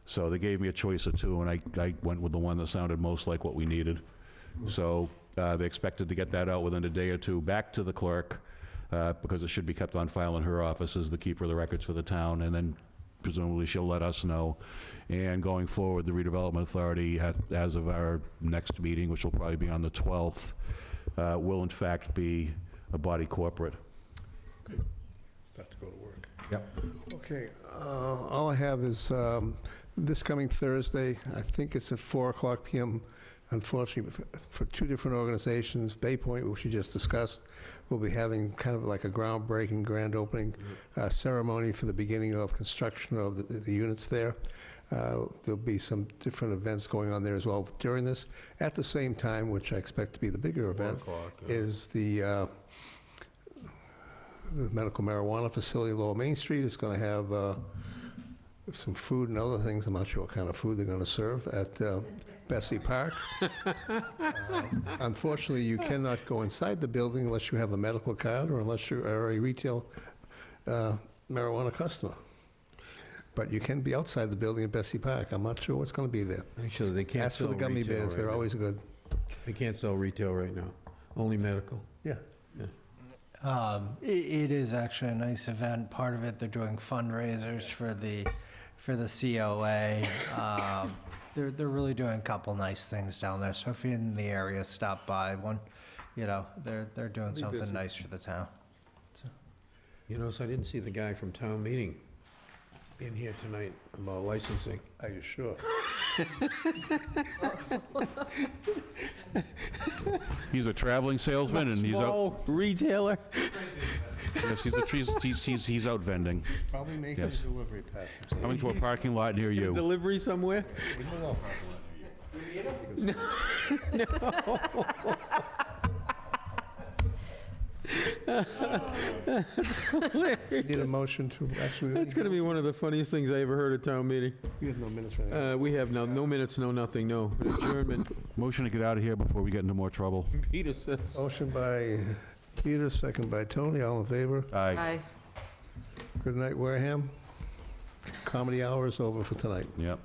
So they gave me a choice of two, and I went with the one that sounded most like what we needed. So they expected to get that out within a day or two, back to the clerk, because it should be kept on file in her office as the keeper of the records for the town, and then presumably she'll let us know. And going forward, the redevelopment authority, as of our next meeting, which will probably be on the 12th, will in fact be a body corporate. Start to go to work. Yep. Okay, all I have is this coming Thursday, I think it's at 4:00 PM. Unfortunately, for two different organizations, Bay Point, which we just discussed, will be having kind of like a groundbreaking grand opening ceremony for the beginning of construction of the units there. There'll be some different events going on there as well during this. At the same time, which I expect to be the bigger event, is the medical marijuana facility, Lower Main Street, is going to have some food and other things. I'm not sure what kind of food they're going to serve at Bessie Park. Unfortunately, you cannot go inside the building unless you have a medical card or unless you are a retail marijuana customer. But you can be outside the building at Bessie Park. I'm not sure what's going to be there. Actually, they can't As for the sell gummy retail bears, right they're now. always good. They can't sell retail right now, only medical. Yeah. It is actually a nice event. Part of it, they're doing fundraisers for the COA. They're really doing a couple nice things down there. So if you're in the area, stop by. They're doing Be something busy. nice for the town. You know, so I didn't see the guy from town meeting in here tonight about licensing. Are you sure? He's a traveling salesman, and he's out, Small retailer. yes, he's out vending. Probably making a Yes. delivery package. Coming to a parking lot near you. Delivery somewhere? We don't know. Need a motion to, actually, That's gonna be one of the funniest things I ever heard at town meeting. we have no minutes for that. We have no minutes, no nothing, no adjournment. Motion to get out of here before we get into more trouble. Peter says. Motion by Peter, second by Tony, all in favor. Aye. Aye. Good night, Wareham. Comedy hour is over for tonight. Yep.